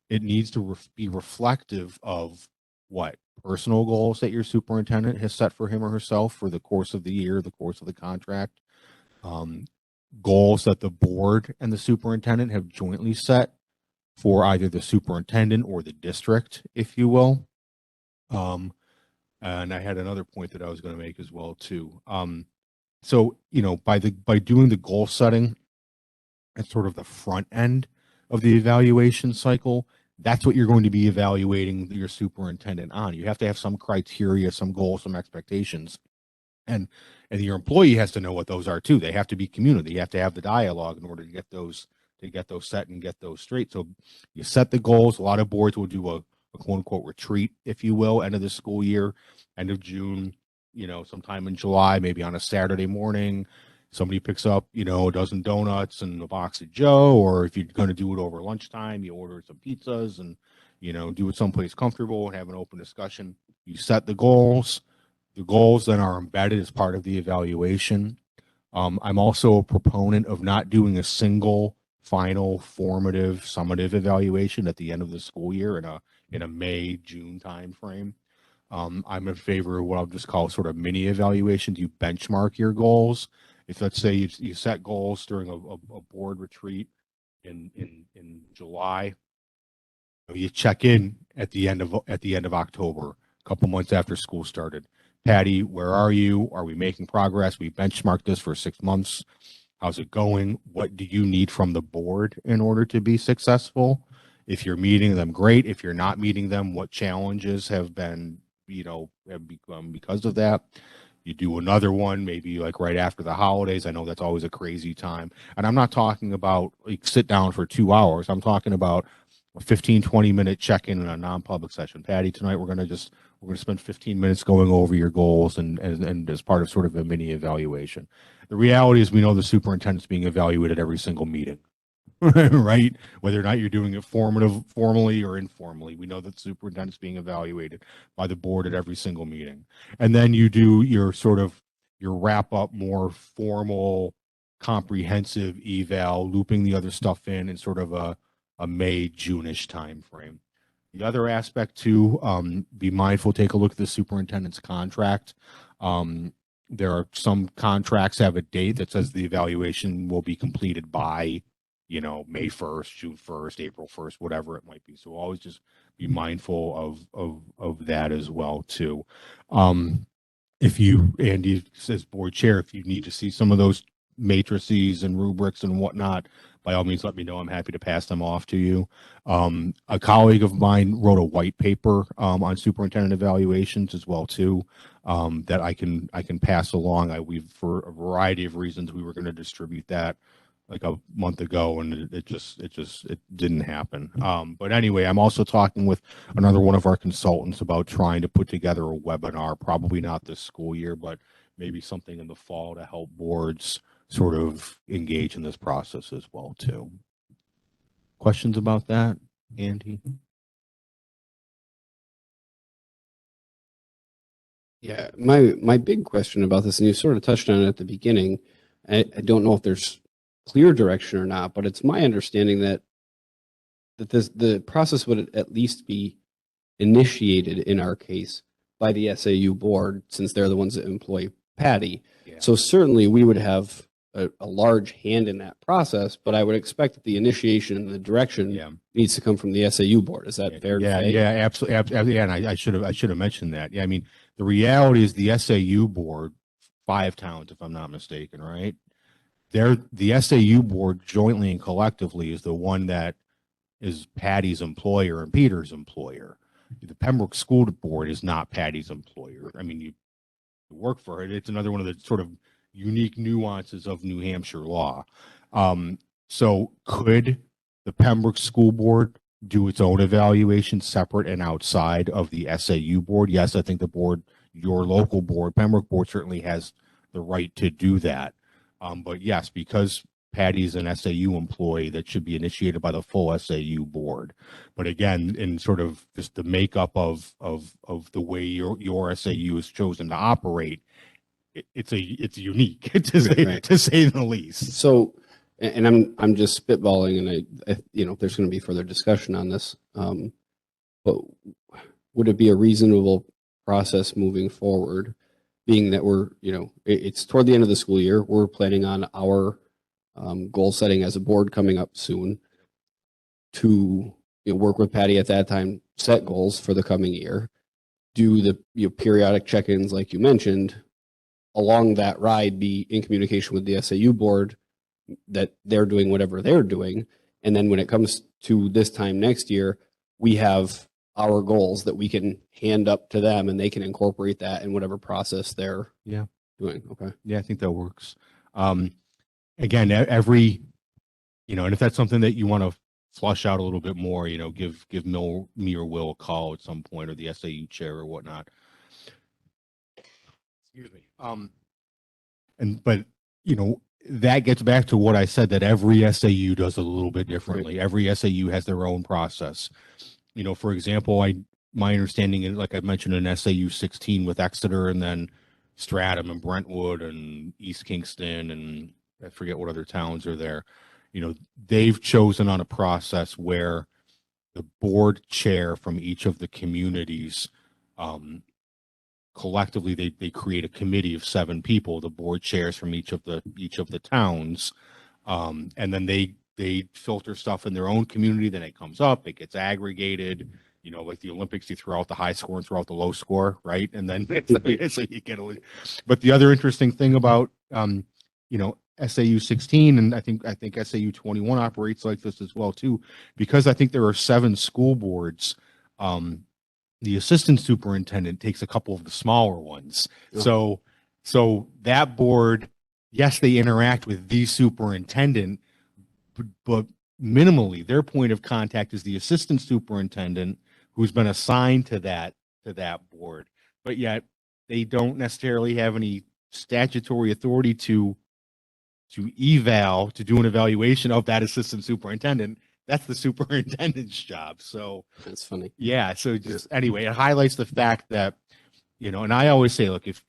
It needs to be reflective of what personal goals that your superintendent has set for him or herself for the course of the year, the course of the contract, goals that the board and the superintendent have jointly set for either the superintendent or the district, if you will. And I had another point that I was going to make as well too. So, by doing the goal setting at sort of the front end of the evaluation cycle, that's what you're going to be evaluating your superintendent on. You have to have some criteria, some goals, some expectations. And your employee has to know what those are too. They have to be community. You have to have the dialogue in order to get those set and get those straight. So you set the goals. A lot of boards will do a quote unquote retreat, if you will, end of the school year, end of June, sometime in July, maybe on a Saturday morning. somebody picks up, you know, a dozen donuts and a box of Joe, or if you're going to do it over lunchtime, you order some pizzas and, you know, do it someplace comfortable and have an open discussion. You set the goals. The goals then are embedded as part of the evaluation. I'm also a proponent of not doing a single final formative summative evaluation at the end of the school year in a May, June timeframe. I'm in favor of what I'll just call sort of mini evaluations. You benchmark your goals. If let's say you set goals during a board retreat in July, you check in at the end of October, a couple months after school started. Patty, where are you? Are we making progress? We benchmarked this for 6 months. How's it going? What do you need from the board in order to be successful? If you're meeting them, great. If you're not meeting them, what challenges have been, you know, have become because of that? You do another one, maybe like right after the holidays. I know that's always a crazy time. And I'm not talking about like sit down for 2 hours. I'm talking about a 15, 20-minute check-in in a non-public session. Patty, tonight we're going to spend 15 minutes going over your goals and as part of sort of a mini evaluation. The reality is we know the superintendent's being evaluated every single meeting, right? Whether or not you're doing it formally or informally, we know that the superintendent's being evaluated by the board at every single meeting. And then you do your wrap up, more formal, comprehensive eval, looping the other stuff in sort of a May, June-ish time frame. The other aspect too, be mindful, take a look at the superintendent's contract. There are some contracts have a date that says the evaluation will be completed by, you know, May 1st, June 1st, April 1st, whatever it might be. So always just be mindful of that as well too. If you, Andy, says board chair, if you need to see some of those matrices and rubrics and whatnot, by all means, let me know. I'm happy to pass them off to you. A colleague of mine wrote a white paper on superintendent evaluations as well too, that I can pass along. We've, for a variety of reasons, we were going to distribute that like a month ago, and it didn't happen. But anyway, I'm also talking with another one of our consultants about trying to put together a webinar, probably not this school year, but maybe something in the fall to help boards sort of engage in this process as well too. Questions about that, Andy? Yeah, my big question about this, and you sort of touched on it at the beginning, I don't know if there's clear direction or not, but it's my understanding that the process would at least be initiated in our case by the SAU board, since they're the ones that employ Patty. Yeah. So certainly we would have a large hand in that process, but I would expect that the initiation and the direction Yeah. needs to come from the SAU board. Is that fair to say? Yeah, absolutely. Yeah, and I should have mentioned that. Yeah, I mean, the reality is the SAU board, 5 towns, if I'm not mistaken, right? The SAU board jointly and collectively is the one that is Patty's employer and Peter's employer. The Pembroke School Board is not Patty's employer. I mean, you work for it. It's another one of the sort of unique nuances of New Hampshire law. So could the Pembroke School Board do its own evaluation separate and outside of the SAU board? Yes, I think the board, your local board, Pembroke board, certainly has the right to do that. But yes, because Patty's an SAU employee, that should be initiated by the full SAU board. But again, in sort of just the makeup of the way your SAU is chosen to operate, it's unique to say the least. So, and I'm just spitballing, and I you know, there's going to be further discussion on this. But would it be a reasonable process moving forward, being that we're, you know, it's toward the end of the school year, we're planning on our goal setting as a board coming up soon, to, you know, work with Patty at that time, set goals for the coming year, do the, you know, periodic check-ins like you mentioned, along that ride, be in communication with the SAU board that they're doing whatever they're doing. And then when it comes to this time next year, we have our goals that we can hand up to them, and they can incorporate that in whatever process they're doing. Okay. Yeah, I think that works. Again, every, you know, and if that's something that you want to flush out a little bit more, you know, give me or Will a call at some point, or the SAU chair or whatnot. Excuse me. But that gets back to what I said, that every SAU does a little bit differently. Every SAU has their own process. For example, my understanding is, like I mentioned, in SAU 16 with Exeter, and then Stratham and Brentwood and East Kingston, and I forget what other towns are there. They've chosen on a process where the board chair from each of the communities, collectively, they create a committee of 7 people, the board chairs from each of the towns, and then they filter stuff in their own community. Then it comes up, it gets aggregated. Like the Olympics, you throw out the high score and throw out the low score, right? And then so you get a. But the other interesting thing about SAU 16, and I think SAU 21 operates like this as well too, because I think there are 7 school boards. The assistant superintendent takes a couple of the smaller ones. Oh. So that board, yes, they interact with the superintendent, but minimally their point of contact is the assistant superintendent who's been assigned to that board, but yet they don't necessarily have any statutory authority to do an evaluation of that assistant superintendent. That's the superintendent's job. So That's funny. yeah. So just anyway, it highlights the fact that, and I always say, look, if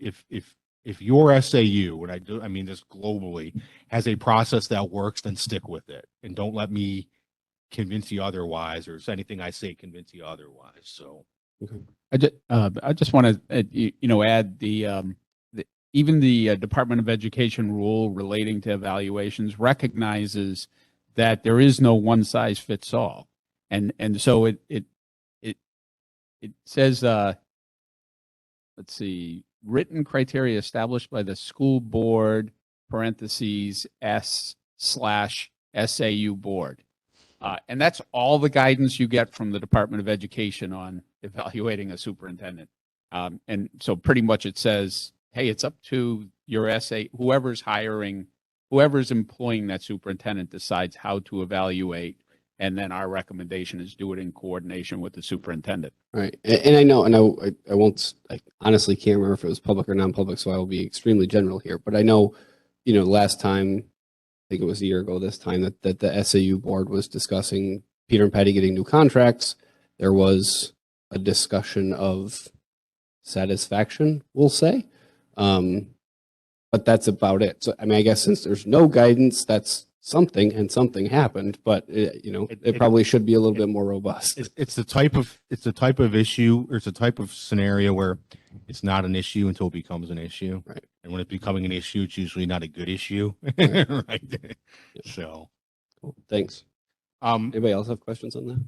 your SAU, and I mean this globally, has a process that works, then stick with it, and don't let me convince you otherwise, or anything I say convince you otherwise. So I just want to add even the Department of Education rule relating to evaluations recognizes that there is no one size fits all, and so it says let's see, written criteria established by the school board (S/SAU board), and that's all the guidance you get from the Department of Education on evaluating a superintendent. And so pretty much it says, hey, it's up to your whoever's employing that superintendent decides how to evaluate. And then our recommendation is do it in coordination with the superintendent. Right. And I know, I won't, I honestly can't remember if it was public or non-public, so I will be extremely general here. But I know, last time, I think it was a year ago this time, that the SAU board was discussing Peter and Patty getting new contracts. There was a discussion of satisfaction, we'll say. But that's about it. So, I mean, I guess since there's no guidance, that's something, and something happened, but it probably should be a little bit more robust. It's the type of issue, or it's a type of scenario where it's not an issue until it becomes an issue. Right. And when it's becoming an issue, it's usually not a good issue. Right. Right. Yeah. So, Cool. Thanks. Anybody else have questions on that?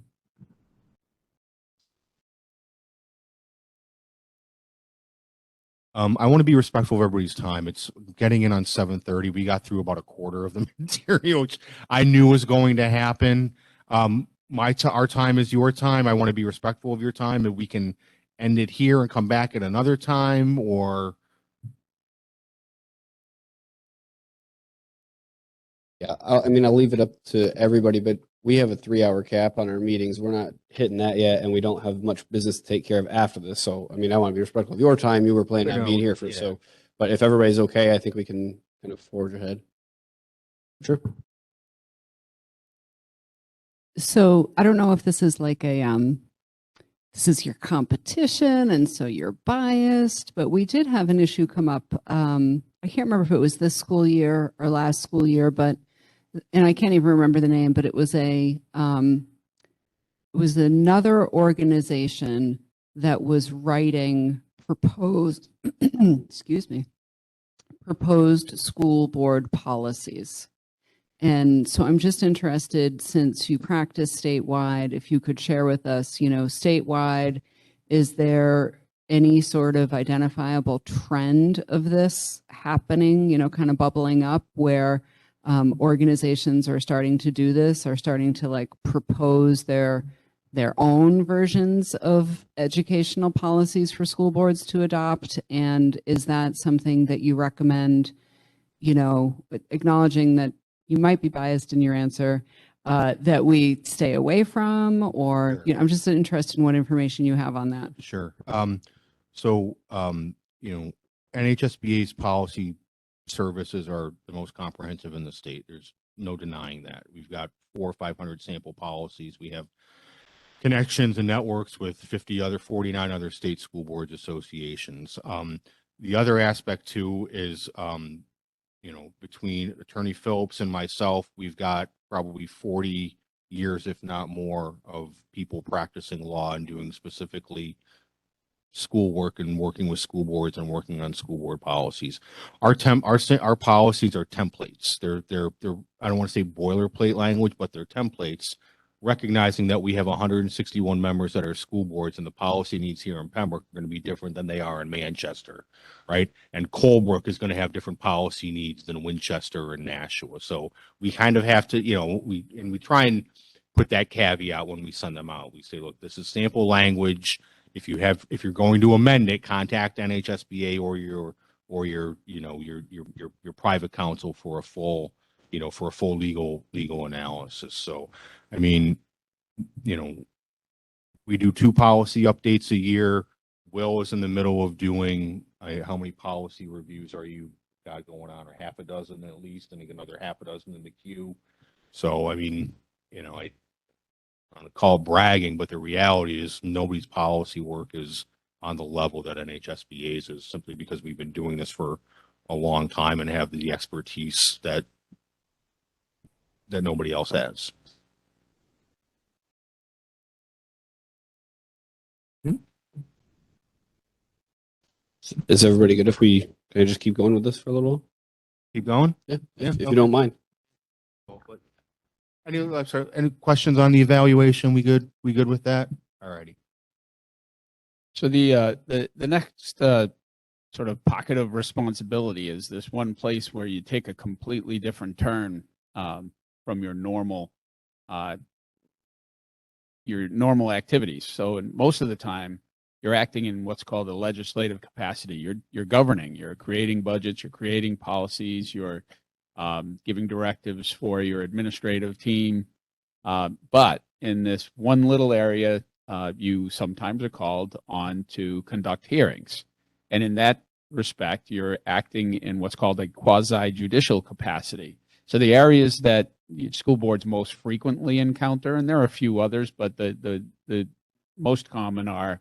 I want to be respectful of everybody's time. It's getting in on 7:30. We got through about a quarter of the material, which I knew was going to happen. Our time is your time. I want to be respectful of your time. If we can end it here and come back at another time, or Yeah, I mean, I'll leave it up to everybody, but we have a 3-hour cap on our meetings. We're not hitting that yet, and we don't have much business to take care of after this. So, I mean, I want to be respectful of your time. You were planning on being here for, yeah. so, but if everybody's okay, I think we can kind of forge ahead. Sure. So I don't know if this is like this is your competition, and so you're biased, but we did have an issue come up. I can't remember if it was this school year or last school year, and I can't even remember the name, but it was another organization that was writing proposed, excuse me, proposed school board policies. And so I'm just interested, since you practice statewide, if you could share with us, statewide, is there any sort of identifiable trend of this happening, kind of bubbling up, where organizations are starting to do this, are starting to like propose their own versions of educational policies for school boards to adopt? And is that something that you recommend, acknowledging that you might be biased in your answer, that we stay away from? Or, Sure. I'm just interested in what information you have on that. Sure. So, NHSBA's policy services are the most comprehensive in the state. There's no denying that. We've got 400 or 500 sample policies. We have connections and networks with 49 other state school boards associations. The other aspect too is, between Attorney Phillips and myself, we've got probably 40 years, if not more, of people practicing law and doing specifically school work and working with school boards and working on school board policies. Our policies are templates. They're I don't want to say boilerplate language, but they're templates, recognizing that we have 161 members that are school boards, and the policy needs here in Pembroke are going to be different than they are in Manchester, right? And Colebrook is going to have different policy needs than Winchester and Nashua. So we kind of have to, we try and put that caveat when we send them out. We say, look, this is sample language. If you're going to amend it, contact NHSBA or your private counsel for a full legal analysis. So, I mean, we do 2 policy updates a year. Will is in the middle of doing, how many policy reviews are you got going on? Or half a dozen at least, and another half a dozen in the queue. So, I mean, I don't call it bragging, but the reality is nobody's policy work is on the level that NHSBA's is, simply because we've been doing this for a long time and have the expertise that nobody else has. Is everybody good if can I just keep going with this for a little while? Keep going? Yeah, Yeah, if okay. you don't mind. Any questions on the evaluation? We good with that? All righty. So the next sort of pocket of responsibility is this one place where you take a completely different turn from your normal activities. So most of the time, you're acting in what's called a legislative capacity. You're governing. You're creating budgets. You're creating policies. You're giving directives for your administrative team. But in this one little area, you sometimes are called on to conduct hearings. And in that respect, you're acting in what's called a quasi-judicial capacity. So the areas that school boards most frequently encounter, and there are a few others, but the most common are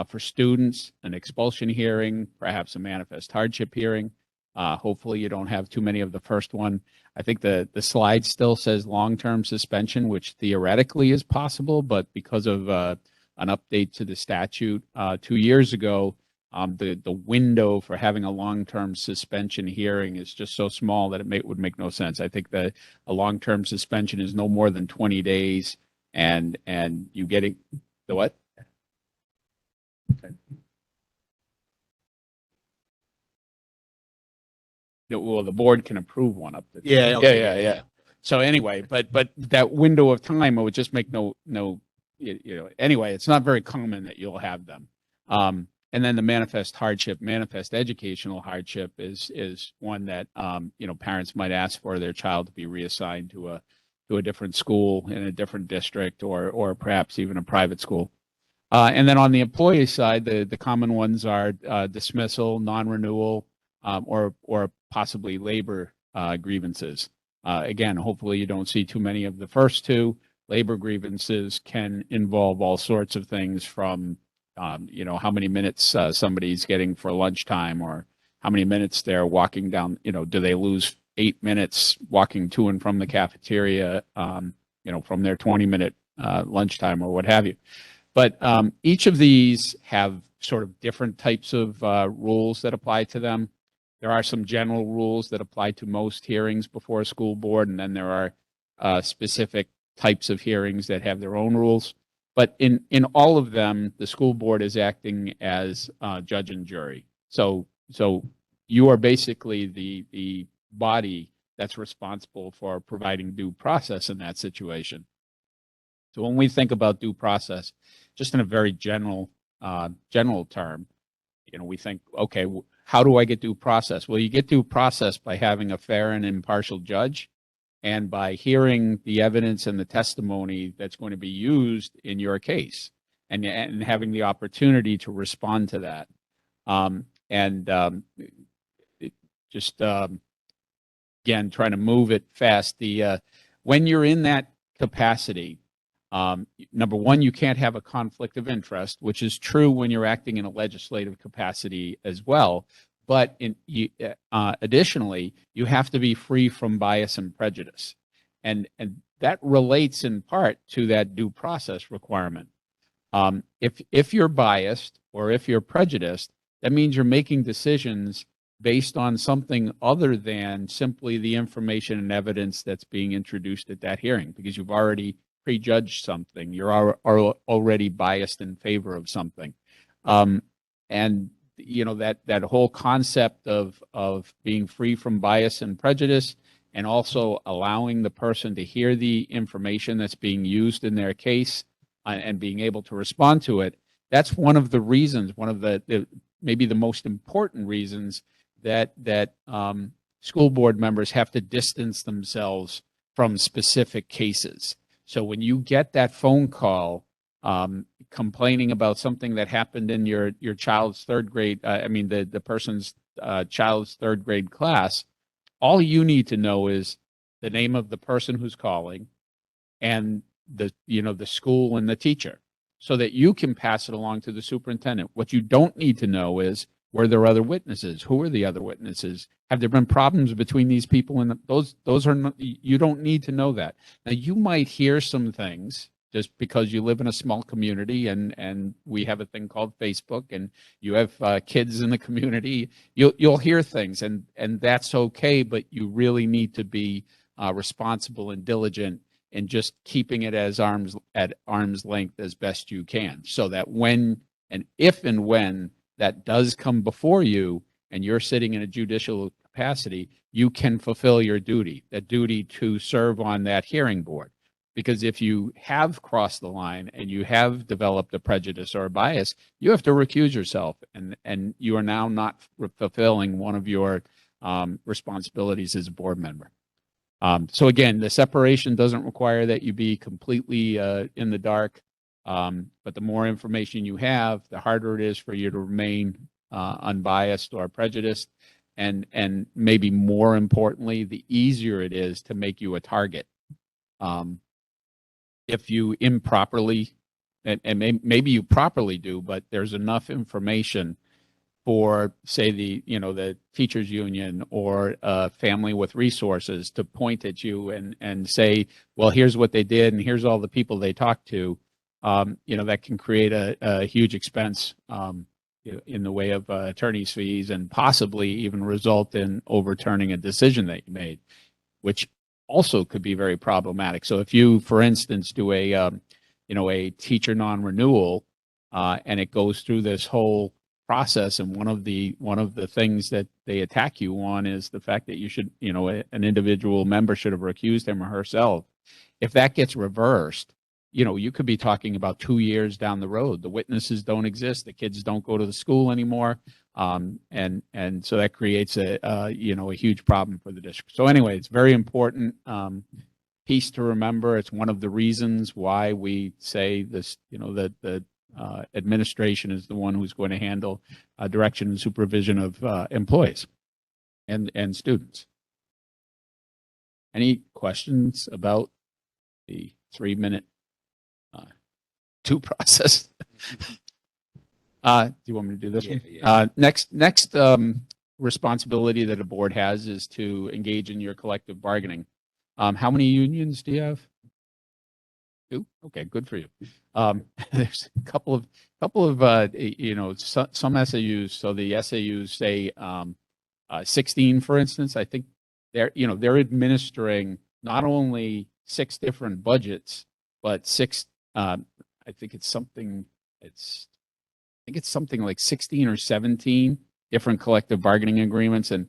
for students, an expulsion hearing, perhaps a manifest hardship hearing. Hopefully you don't have too many of the first one. I think the slide still says long-term suspension, which theoretically is possible, but because of an update to the statute 2 years ago, the window for having a long-term suspension hearing is just so small that it would make no sense. I think that a long-term suspension is no more than 20 days, and you get it. The what? Okay. Well, the board can approve one up to. Yeah. Okay. Yeah. So anyway, but that window of time, it would just make no. Anyway, it's not very common that you'll have them. And then the manifest hardship, manifest educational hardship is one that parents might ask for their child to be reassigned to a different school in a different district, or perhaps even a private school. And then on the employee side, the common ones are dismissal, non-renewal, or possibly labor grievances. Again, hopefully you don't see too many of the first two. Labor grievances can involve all sorts of things, from how many minutes somebody's getting for lunchtime, or how many minutes they're walking down. Do they lose 8 minutes walking to and from the cafeteria, from their 20-minute lunchtime, or what have you. But each of these have sort of different types of rules that apply to them. There are some general rules that apply to most hearings before a school board, and then there are specific types of hearings that have their own rules. But in all of them, the school board is acting as judge and jury. So you are basically the body that's responsible for providing due process in that situation. So when we think about due process, just in a very general term, we think, okay, how do I get due process? Well, you get due process by having a fair and impartial judge, and by hearing the evidence and the testimony that's going to be used in your case, and having the opportunity to respond to that. just again, trying to move it fast. When you're in that capacity, number one, you can't have a conflict of interest, which is true when you're acting in a legislative capacity as well. But additionally, you have to be free from bias and prejudice. And that relates in part to that due process requirement. If you're biased or if you're prejudiced, that means you're making decisions based on something other than simply the information and evidence that's being introduced at that hearing, because you've already prejudged something. You're already biased in favor of something. And you know, that whole concept of being free from bias and prejudice, and also allowing the person to hear the information that's being used in their case and being able to respond to it. That's one of the reasons, one of the maybe the most important reasons that school board members have to distance themselves from specific cases. So when you get that phone call complaining about something that happened in your child's third grade, the person's child's third grade class, all you need to know is the name of the person who's calling and the school and the teacher, so that you can pass it along to the superintendent. What you don't need to know is, were there other witnesses? Who are the other witnesses? Have there been problems between these people? And those are not, you don't need to know that. Now, you might hear some things just because you live in a small community, and we have a thing called Facebook, and you have kids in the community. You'll hear things, and that's okay. But you really need to be responsible and diligent and just keeping it at arm's length as best you can, so that when and if and when that does come before you and you're sitting in a judicial capacity, you can fulfill your duty, that duty to serve on that hearing board. Because if you have crossed the line and you have developed a prejudice or a bias, you have to recuse yourself, and you are now not fulfilling one of your responsibilities as a board member. So again, the separation doesn't require that you be completely in the dark, but the more information you have, the harder it is for you to remain unbiased or prejudiced, and maybe more importantly, the easier it is to make you a target. If you improperly, and maybe you properly do, but there's enough information for, say, the teachers union or a family with resources to point at you and say, well, here's what they did and here's all the people they talked to, that can create a huge expense in the way of attorney's fees, and possibly even result in overturning a decision that you made, which also could be very problematic. So if you, for instance, do a teacher non-renewal, and it goes through this whole process, and one of the things that they attack you on is the fact that you should, an individual member should have recused him or herself. If that gets reversed, you could be talking about 2 years down the road. The witnesses don't exist. The kids don't go to the school anymore. And so that creates a huge problem for the district. So anyway, it's very important piece to remember. It's one of the reasons why we say this, that the administration is the one who's going to handle direction and supervision of employees and students. Any questions about the 3-minute due process? Do you want me to do this one? Yeah. Next responsibility that a board has is to engage in your collective bargaining. How many unions do you have? 2? Okay, good for you. There's a couple of some SAUs. So the SAUs say 16, for instance. I think they're administering not only 6 different budgets, but 6. I think it's something like 16 or 17 different collective bargaining agreements. And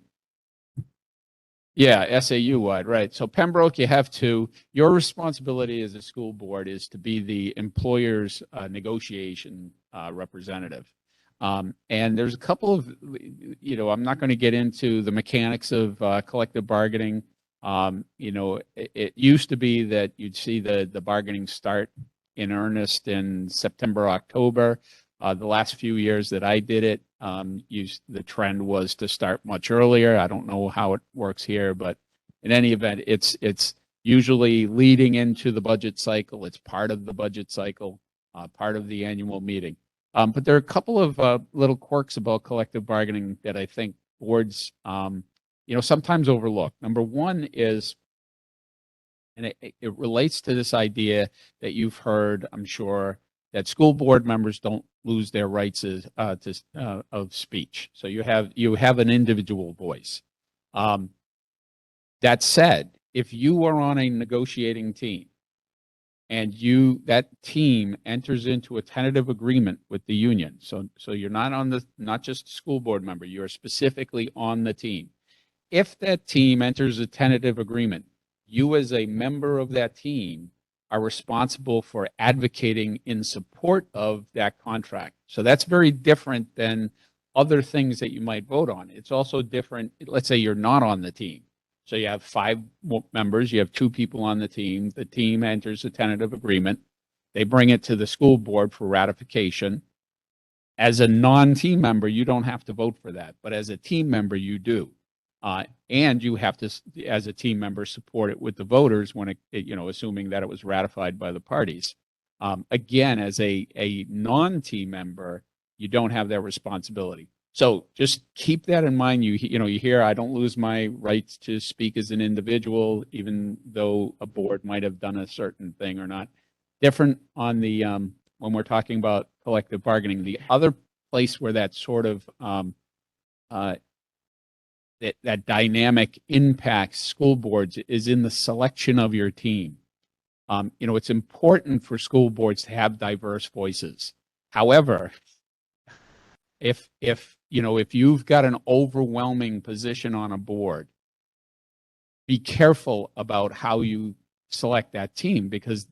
yeah, SAU wide, right. So Pembroke, you have to, your responsibility as a school board is to be the employer's negotiation representative. And there's a couple of, I'm not going to get into the mechanics of collective bargaining. It used to be that you'd see the bargaining start in earnest in September, October. The last few years that I did it, the trend was to start much earlier. I don't know how it works here, but in any event, it's usually leading into the budget cycle. It's part of the budget cycle, part of the annual meeting. But there are a couple of little quirks about collective bargaining that I think boards, sometimes overlook. Number one is, and it relates to this idea that you've heard, I'm sure, that school board members don't lose their rights of speech. So you have an individual voice. That said, if you are on a negotiating team and that team enters into a tentative agreement with the union, so you're not just a school board member, you're specifically on the team. If that team enters a tentative agreement, you as a member of that team are responsible for advocating in support of that contract. So that's very different than other things that you might vote on. It's also different. Let's say you're not on the team. So you have 5 members, you have 2 people on the team enters a tentative agreement. They bring it to the school board for ratification. As a non-team member, you don't have to vote for that, but as a team member, you do. And you have to, as a team member, support it with the voters when assuming that it was ratified by the parties. Again, as a non-team member, you don't have that responsibility. So just keep that in mind. You hear, I don't lose my rights to speak as an individual, even though a board might have done a certain thing or not. Different on the when we're talking about collective bargaining. The other place where that sort of that dynamic impacts school boards is in the selection of your team. It's important for school boards to have diverse voices. However, if you've got an overwhelming position on a board, be careful about how you select that team, because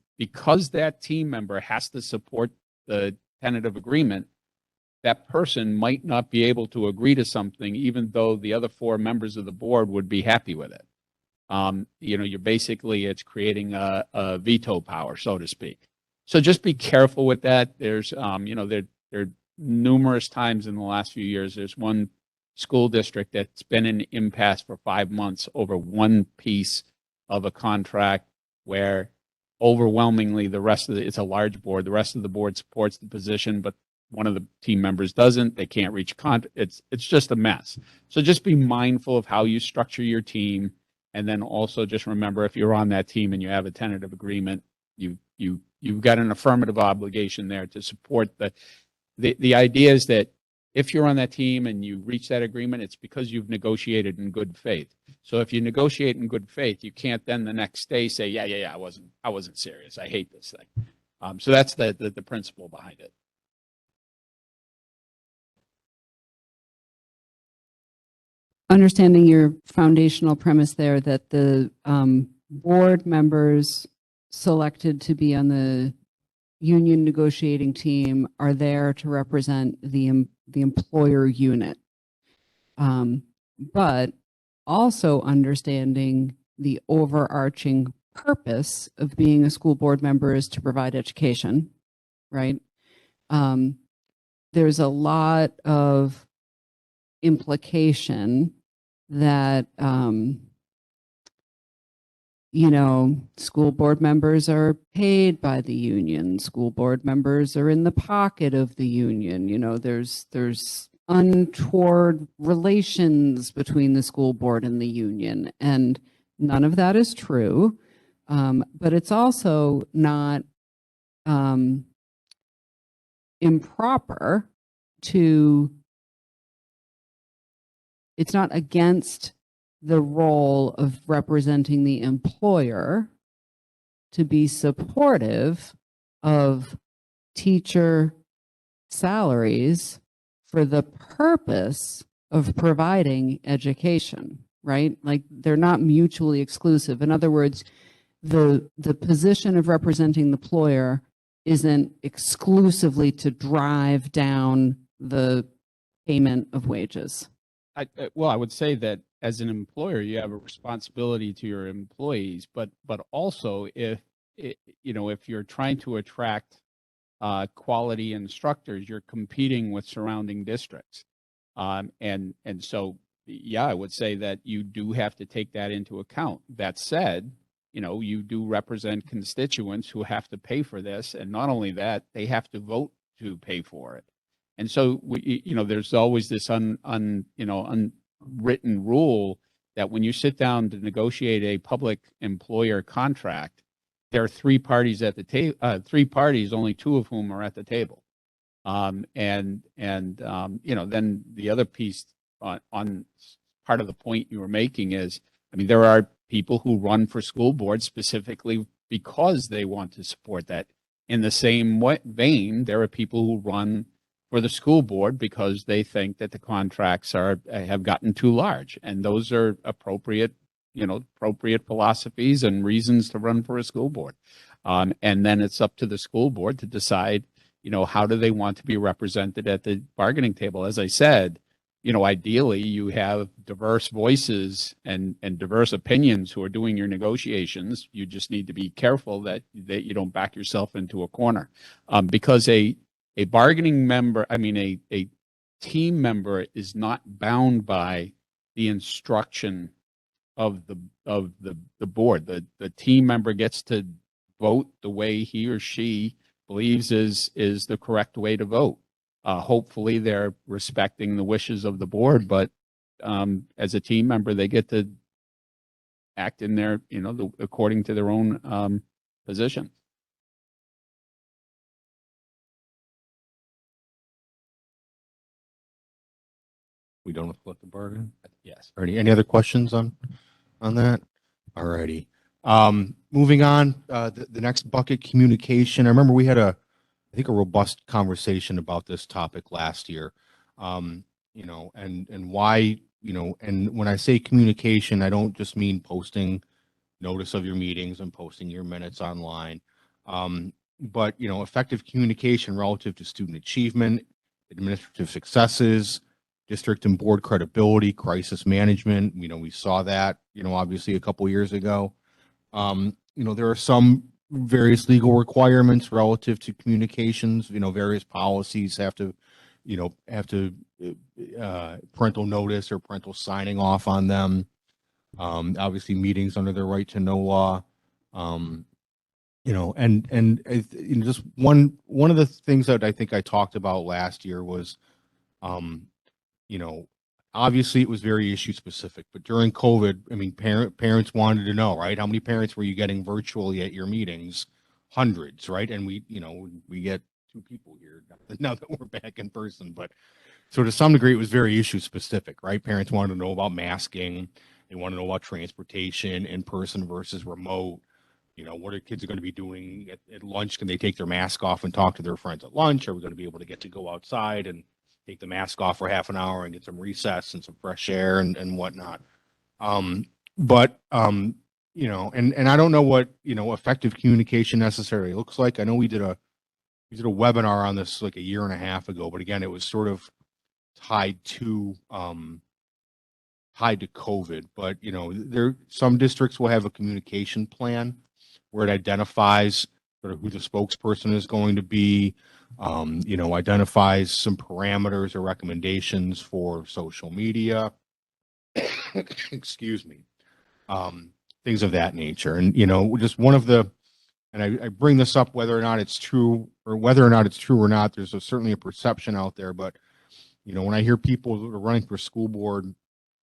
that team member has to support the tentative agreement. That person might not be able to agree to something, even though the other 4 members of the board would be happy with it. It's creating a veto power, so to speak. So just be careful with that. There's, there are numerous times in the last few years. There's one school district that's been in impasse for 5 months over one piece of a contract where overwhelmingly it's a large board. The rest of the board supports the position, but one of the team members doesn't. They can't reach it's just a mess. So just be mindful of how you structure your team, and then also just remember, if you're on that team and you have a tentative agreement, you've got an affirmative obligation there to support the idea is that if you're on that team and you reach that agreement, it's because you've negotiated in good faith. So if you negotiate in good faith, you can't then the next day say, yeah, I wasn't serious. I hate this thing. So that's the principle behind it. Understanding your foundational premise there that the board members selected to be on the union negotiating team are there to represent the employer unit, but also understanding the overarching purpose of being a school board member is to provide education, right? There's a lot of implication that school board members are paid by the union. School board members are in the pocket of the union. There's untoward relations between the school board and the union, and none of that is true. But it's also not improper it's not against the role of representing the employer to be supportive of teacher salaries for the purpose of providing education, right? Like, they're not mutually exclusive. In other words, the position of representing the employer isn't exclusively to drive down the payment of wages. I would say that as an employer, you have a responsibility to your employees, but also if you're trying to attract quality instructors, you're competing with surrounding districts. And so, yeah, I would say that you do have to take that into account. That said, you do represent constituents who have to pay for this. And not only that, they have to vote to pay for it. And so, there's always this unwritten rule that when you sit down to negotiate a public employer contract, there are three parties at the table, three parties, only two of whom are at the table. Then the other piece on part of the point you were making is, I mean, there are people who run for school boards specifically because they want to support that. In the same vein, there are people who run for the school board because they think that the contracts have gotten too large, and those are appropriate philosophies and reasons to run for a school board. And then it's up to the school board to decide, how do they want to be represented at the bargaining table? As I said, ideally you have diverse voices and diverse opinions who are doing your negotiations. You just need to be careful that you don't back yourself into a corner, because a bargaining member, a team member is not bound by the instruction of the board. The team member gets to vote the way he or she believes is the correct way to vote. Hopefully they're respecting the wishes of the board, but as a team member, they get to act in their, according to their own position. We don't have to let the bargain. Yes. Or any other questions on that? All righty. Moving on, the next bucket, communication. I remember we had I think a robust conversation about this topic last year. And why, and when I say communication, I don't just mean posting notice of your meetings and posting your minutes online. But, effective communication relative to student achievement, administrative successes, district and board credibility, crisis management. We saw that, obviously a couple years ago. There are some various legal requirements relative to communications. Various policies have to parental notice or parental signing off on them. Obviously meetings under the right to know law. Just one of the things that I think I talked about last year was, obviously it was very issue specific, but during COVID, parents wanted to know, right? How many parents were you getting virtually at your meetings? Hundreds, right? And we get two people here now that we're back in person, but so to some degree it was very issue specific, right? Parents wanted to know about masking. They want to know about transportation, in person versus remote. What are kids going to be doing at lunch? Can they take their mask off and talk to their friends at lunch? Are we going to be able to get to go outside and take the mask off for half an hour and get some recess and some fresh air and whatnot? And I don't know what, effective communication necessarily looks like. I know we did a webinar on this like a year and a half ago, but again, it was sort of tied to COVID. But, some districts will have a communication plan where it identifies sort of who the spokesperson is going to be, identifies some parameters or recommendations for social media, excuse me, things of that nature. And, just one of the, and I bring this up whether or not it's true or not, there's certainly a perception out there. But, when I hear people that are running for school board,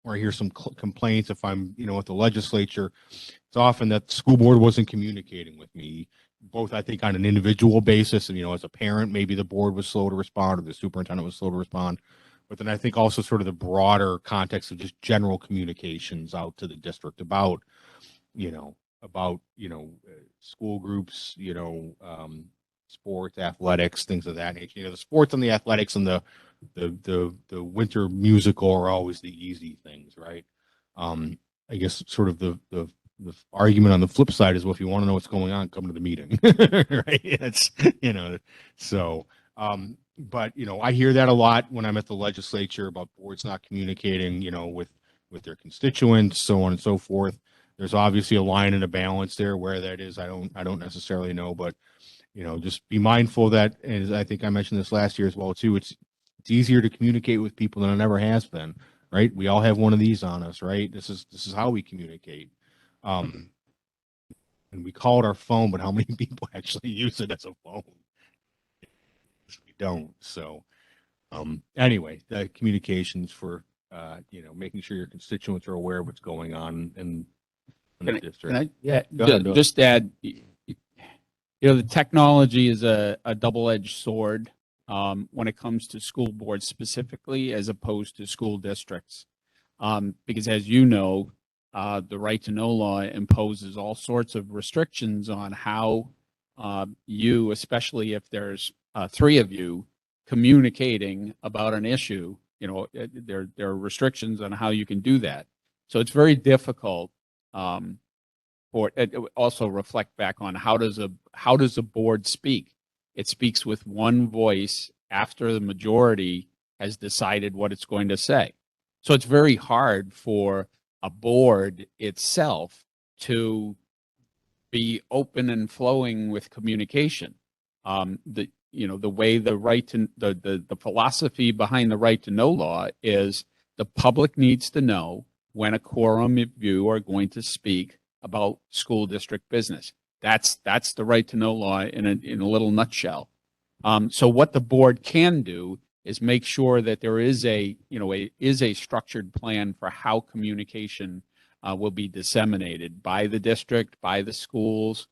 or I hear some complaints if I'm, at the legislature, it's often that the school board wasn't communicating with me, both I think on an individual basis, and, as a parent, maybe the board was slow to respond or the superintendent was slow to respond. But then I think also sort of the broader context of just general communications out to the district about school groups, sports, athletics, things of that nature. The sports and the athletics and the winter musical are always the easy things, right? I guess sort of the argument on the flip side is, well, if you want to know what's going on, come to the meeting, right? It's, so, but, I hear that a lot when I'm at the legislature about boards not communicating, with their constituents, so on and so forth. There's obviously a line and a balance there. Where that is, I don't necessarily know, but just be mindful that, as I think I mentioned this last year as well too, it's easier to communicate with people than it ever has been, right? We all have one of these on us, right? This is how we communicate. And we call it our phone, but how many people actually use it as a phone? We don't. So, anyway, the communications for, making sure your constituents are aware of what's going on in the district. Can I Yeah, go ahead, Bill. just add, the technology is a double-edged sword when it comes to school boards specifically, as opposed to school districts. Because as you know, the right to know law imposes all sorts of restrictions on how you, especially if there's three of you communicating about an issue, there are restrictions on how you can do that. So it's very difficult. Or it also reflect back on how does a board speak? It speaks with one voice after the majority has decided what it's going to say. So it's very hard for a board itself to be open and flowing with communication. The way the right to the philosophy behind the right to know law is the public needs to know when a quorum of you are going to speak about school district business. That's the right to know law in a little nutshell. So what the board can do is make sure that there is a structured plan for how communication will be disseminated by the district, by the schools,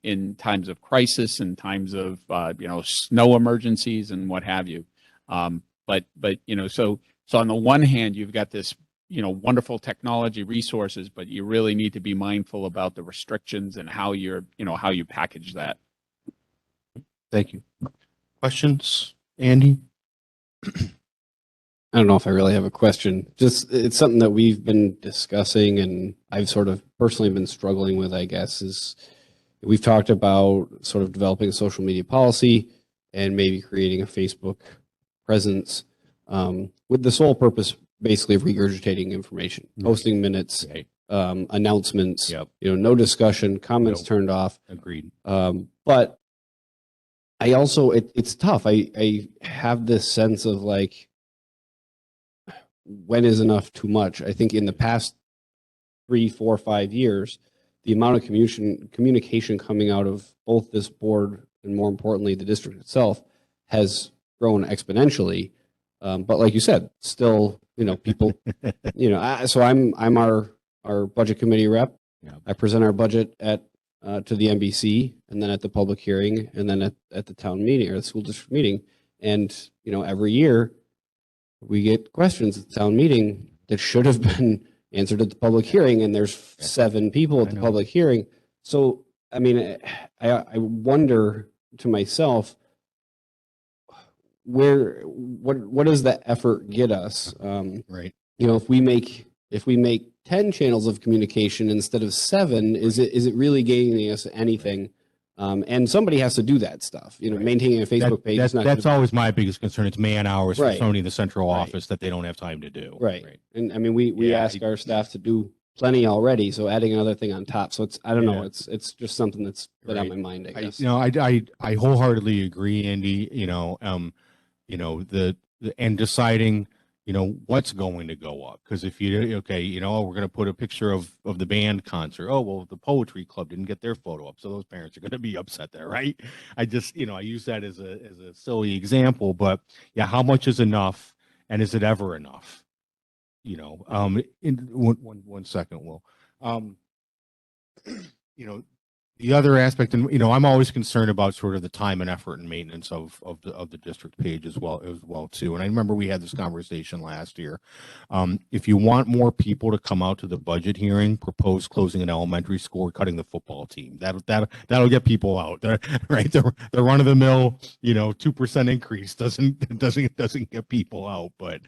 in times of crisis, in times of snow emergencies and what have you. But so on the one hand, you've got this wonderful technology resources, but you really need to be mindful about the restrictions and how how you package that. Thank you. Questions, Andy? I don't know if I really have a question. Just it's something that we've been discussing and I've sort of personally been struggling with, I guess, is we've talked about sort of developing a social media policy and maybe creating a Facebook presence with the sole purpose basically of regurgitating information, posting minutes, Right. Announcements, Yep. No discussion, comments Nope. turned off. Agreed. But I also, it's tough. I have this sense of like, when is enough too much? I think in the past 3, 4, 5 years, the amount of communication coming out of both this board and more importantly, the district itself has grown exponentially. But like you said, still, people, so I'm our budget committee rep. Yeah. I present our budget to the NBC and then at the public hearing and then at the town meeting or the school district meeting. And, every year we get questions at the town meeting that should have been answered at the public hearing. And there's 7 people at the public hearing. So, I mean, I wonder to myself, what does that effort get us? Right. If we make 10 channels of communication instead of 7, is it really gaining us anything? And somebody has to do that stuff. Maintaining a Facebook page is not. That's always my biggest concern. It's man hours for Right. somebody in the central Right. office that they don't have time to do. Right. And I mean, we Yeah, ask our staff to do plenty already, so adding another thing on top. So I don't know. Yeah. It's just something that's been on Right. my mind, I guess. I wholeheartedly agree, Andy. And deciding, what's going to go up. Because if we're going to put a picture of the band concert. Oh, well, the poetry club didn't get their photo up. So those parents are going to be upset there, right? I just, I use that as a silly example, but yeah, how much is enough and is it ever enough? In one second, Will. The other aspect, and I'm always concerned about sort of the time and effort and maintenance of the district page as well too. And I remember we had this conversation last year. If you want more people to come out to the budget hearing, propose closing an elementary school or cutting the football team. That'll get people out. Right? The run of the mill, 2% increase doesn't get people out. But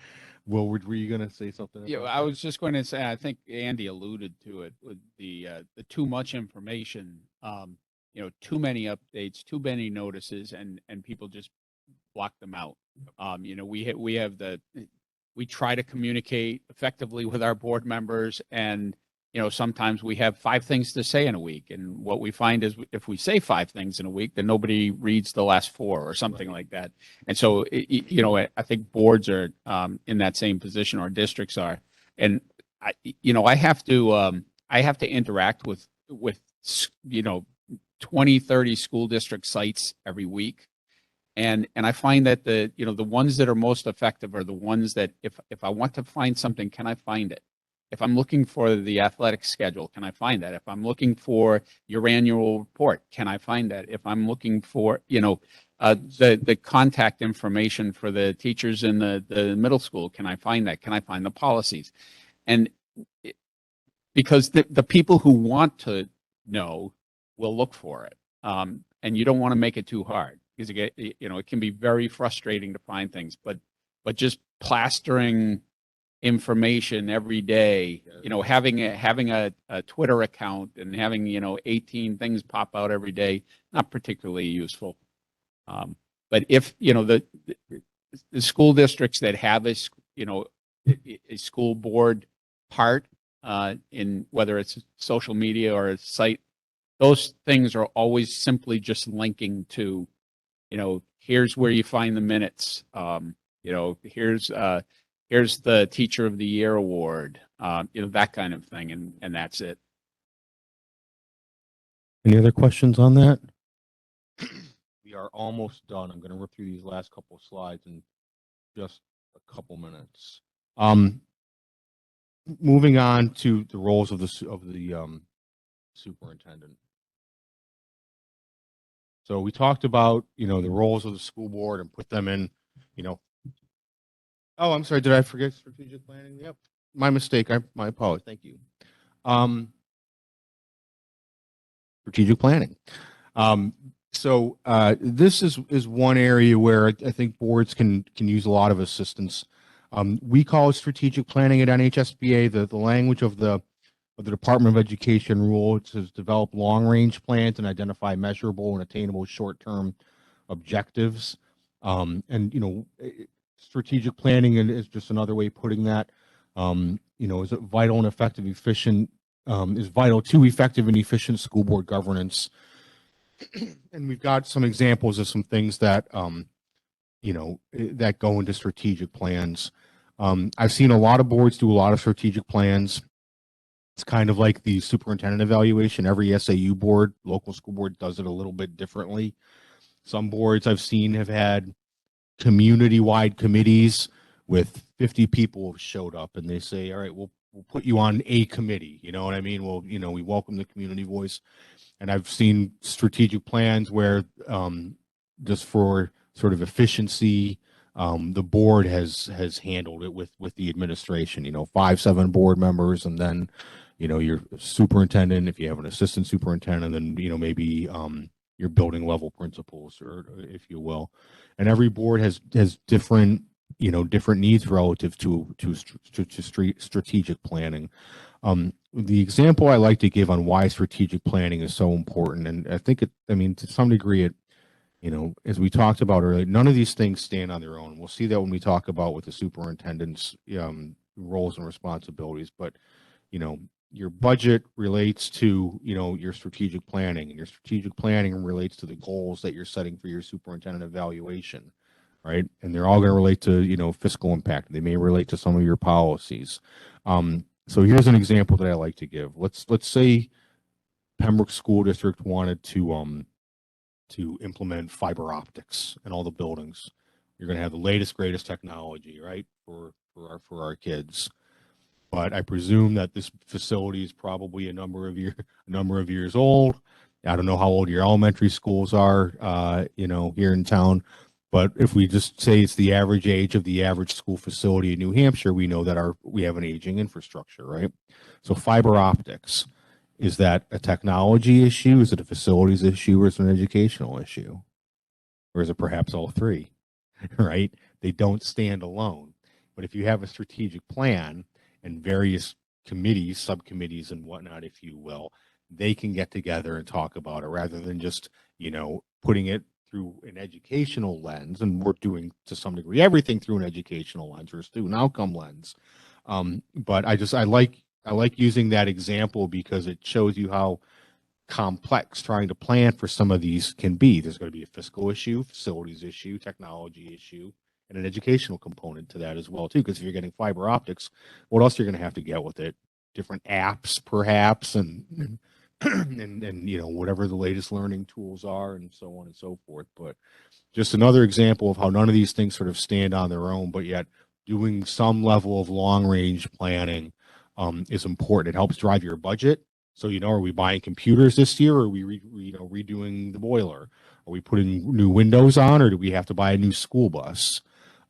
Will, were you going to say something? Yeah, I was just going to say, I think Andy alluded to it with the too much information, too many updates, too many notices, and people just block them out. We try to communicate effectively with our board members, and sometimes we have 5 things to say in a week. And what we find is if we say 5 things in a week, then nobody reads the last 4 or something like that. And so, I think boards are in that same position, or districts are. And I have to interact with 20, 30 school district sites every week. And I find that the ones that are most effective are the ones that if I want to find something, can I find it? If I'm looking for the athletic schedule, can I find that? If I'm looking for your annual report, can I find that? If I'm looking for, the contact information for the teachers in the middle school, can I find that? Can I find the policies? And because the people who want to know will look for it. And you don't want to make it too hard, because it can be very frustrating to find things, but just plastering information every day, having a Twitter account and having, 18 things pop out every day, not particularly useful. But if, the school districts that have a school board part, in whether it's social media or a site, those things are always simply just linking to, here's where you find the minutes. Here's the Teacher of the Year award, that kind of thing, and that's it. Any other questions on that? We are almost done. I'm going to rip through these last couple of slides in just a couple minutes. Moving on to the roles of the superintendent. So we talked about, the roles of the school board and put them in, oh, I'm sorry. Did I forget strategic planning? Yep. My mistake. My apologies. Thank you. Strategic planning. So this is one area where I think boards can use a lot of assistance. We call it strategic planning at NHSBA. The language of the Department of Education rule is to develop long-range plans and identify measurable and attainable short-term objectives. And strategic planning is just another way of putting that. Is it vital and effective, efficient? Is vital to effective and efficient school board governance. And we've got some examples of some things that that go into strategic plans. I've seen a lot of boards do a lot of strategic plans. It's kind of like the superintendent evaluation. Every SAU board, local school board, does it a little bit differently. Some boards I've seen have had community-wide committees with 50 people have showed up, and they say, all right, we'll put you on a committee. You know what I mean? Well, we welcome the community voice. And I've seen strategic plans where just for sort of efficiency, the board has handled it with the administration, 5-7 board members, and then your superintendent, if you have an assistant superintendent, then maybe your building level principals, or if you will. And every board has different different needs relative to strategic planning. The example I like to give on why strategic planning is so important, and I think to some degree as we talked about earlier, none of these things stand on their own. We'll see that when we talk about with the superintendent's roles and responsibilities. But your budget relates to your strategic planning, and your strategic planning relates to the goals that you're setting for your superintendent evaluation, right? And they're all going to relate to fiscal impact. They may relate to some of your policies. So here's an example that I like to give. Let's say Pembroke School District wanted to implement fiber optics in all the buildings. You're going to have the latest, greatest technology, right, for our kids. But I presume that this facility is probably a number of years old. I don't know how old your elementary schools are, here in town. But if we just say it's the average age of the average school facility in New Hampshire, we know that we have an aging infrastructure, right? So fiber optics, is that a technology issue? Is it a facilities issue, or is it an educational issue? Or is it perhaps all three, right? They don't stand alone. But if you have a strategic plan and various committees, subcommittees and whatnot, if you will, they can get together and talk about it rather than just, putting it through an educational lens. And we're doing, to some degree, everything through an educational lens or a student outcome lens. But I like I like using that example because it shows you how complex trying to plan for some of these can be. There's going to be a fiscal issue, facilities issue, technology issue, and an educational component to that as well too. Because if you're getting fiber optics, what else you're going to have to get with it? Different apps, perhaps, and and you know, whatever the latest learning tools are, and so on and so forth. But just another example of how none of these things sort of stand on their own, but yet doing some level of long range planning is important. It helps drive your budget. So, you know, are we buying computers this year, or are we redoing the boiler? Are we putting new windows on, or do we have to buy a new school bus?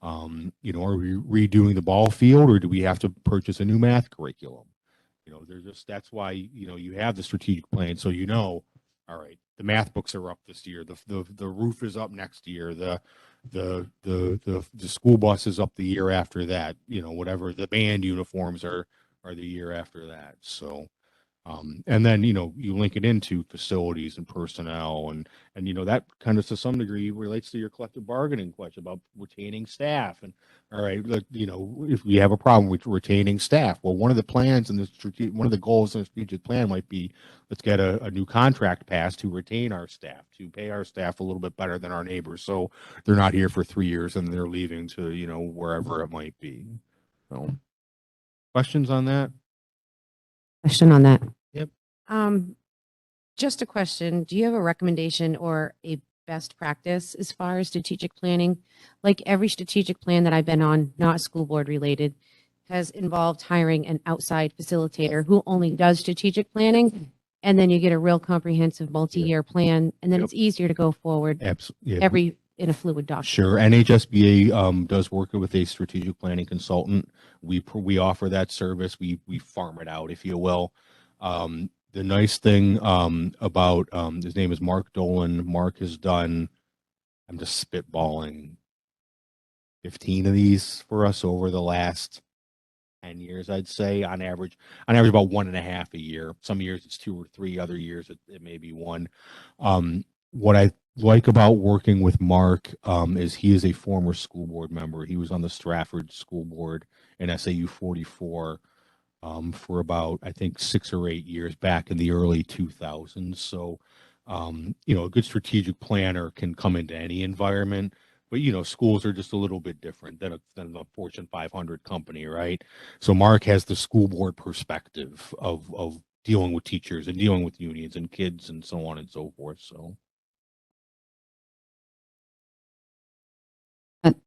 You know, are we redoing the ball field, or do we have to purchase a new math curriculum? You know, there's just, that's why, you know, you have the strategic plan. So, you know, all right, the math books are up this year. The roof is up next year. The school bus is up the year after that. You know, whatever the band uniforms are the year after that. So, and then, you know, you link it into facilities and personnel, and, you know, that kind of to some degree relates to your collective bargaining question about retaining staff. And all right, you know, if we have a problem with retaining staff, well, one of the plans in one of the goals in the strategic plan might be, let's get a new contract passed to retain our staff, to pay our staff a little bit better than our neighbors. So they're not here for 3 years and they're leaving to, you know, wherever it might be. So questions on that? Question on that. Yep. Just a question. Do you have a recommendation or a best practice as far as strategic planning? Like every strategic plan that I've been on, not school board related, has involved hiring an outside facilitator who only does strategic planning. And then you get a real comprehensive multi-year plan, and then Yep. it's easier to go forward Absolutely. in a fluid document. Sure. NHSBA does work with a strategic planning consultant. We offer that service. We farm it out, if you will. The nice thing about his name is Mark Dolan. Mark has done, I'm just spitballing, 15 of these for us over the last 10 years, I'd say, on average about 1.5 a year. Some years it's 2 or 3, other years it may be 1. What I like about working with Mark is he is a former school board member. He was on the Stratford School Board in SAU 44 for about, I think, 6 or 8 years back in the early 2000s. So, you know, a good strategic planner can come into any environment. But, you know, schools are just a little bit different than a Fortune 500 company, right? So Mark has the school board perspective of dealing with teachers and dealing with unions and kids and so on and so forth. So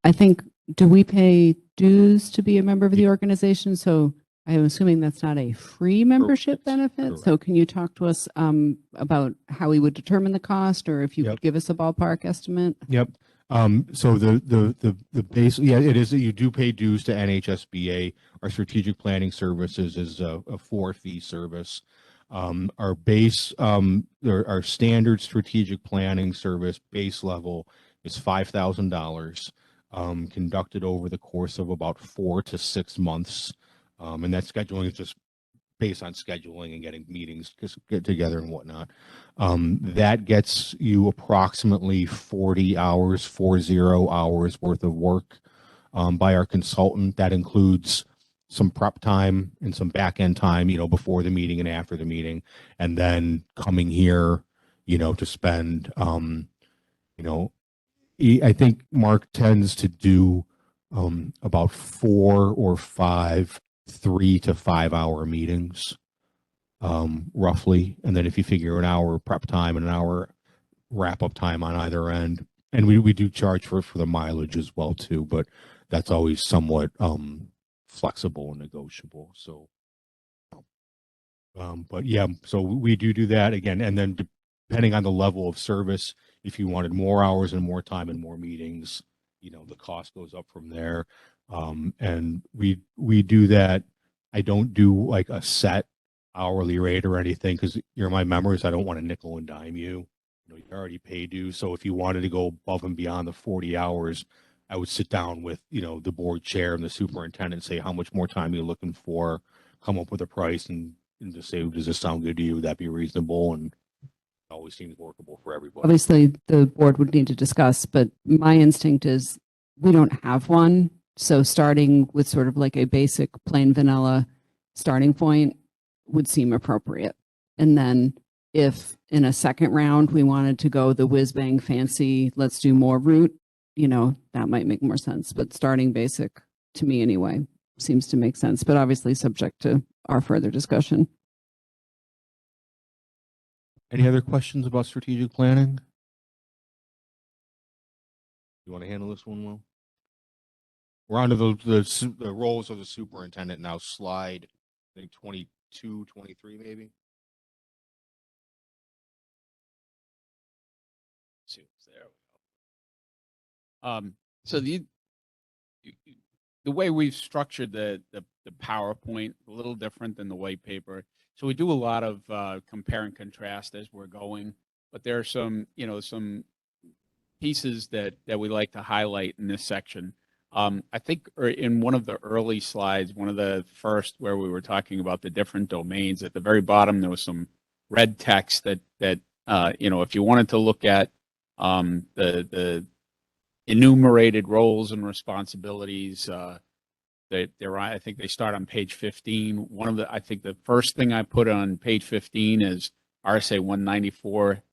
I think, do we pay dues to be a member of the organization? So I'm assuming that's not a free membership benefit. Correct. So can you talk to us about how we would determine the cost, or if you Yep. could give us a ballpark estimate? Yep. So the base, yeah, it is that you do pay dues to NHSBA. Our strategic planning services is a 4-fee service. Our base, our standard strategic planning service base level is $5,000, conducted over the course of about 4 to 6 months. And that scheduling is just based on scheduling and getting meetings get together and whatnot. That gets you approximately 40 hours worth of work by our consultant. That includes some prep time and some back end time, you know, before the meeting and after the meeting, and then coming here, you know, to spend, you know, I think Mark tends to do about 4 or 5 3 to 5 hour meetings, roughly. And then if you figure an hour prep time and an hour wrap up time on either end, and we do charge for the mileage as well too, but that's always somewhat flexible and negotiable. So, but yeah, so we do that again, and then depending on the level of service, if you wanted more hours and more time and more meetings, you know, the cost goes up from there. And we do that. I don't do like a set hourly rate or anything, because you're my members. I don't want to nickel and dime you. You know, you already pay due. So if you wanted to go above and beyond the 40 hours, I would sit down with, you know, the board chair and the superintendent, say, how much more time are you looking for? Come up with a price and just say, does this sound good to you? Would that be reasonable? And it always seems workable for everybody. Obviously, the board would need to discuss, but my instinct is we don't have one. So starting with sort of like a basic plain vanilla starting point would seem appropriate. And then if in a second round we wanted to go the whiz bang fancy, let's do more route, that might make more sense. But starting basic, to me anyway, seems to make sense, but obviously subject to our further discussion. Any other questions about strategic planning? You want to handle this one, Will? We're on to the roles of the superintendent now. Slide, I think 22, 23 maybe. See what's there. So the way we've structured the PowerPoint, a little different than the white paper. So we do a lot of compare and contrast as we're going, but there are some pieces that we like to highlight in this section. I think in one of the early slides, one of the first where we were talking about the different domains, at the very bottom there was some red text that if you wanted to look at the enumerated roles and responsibilities, I think they start on page 15. I think the first thing I put on page 15 is RSA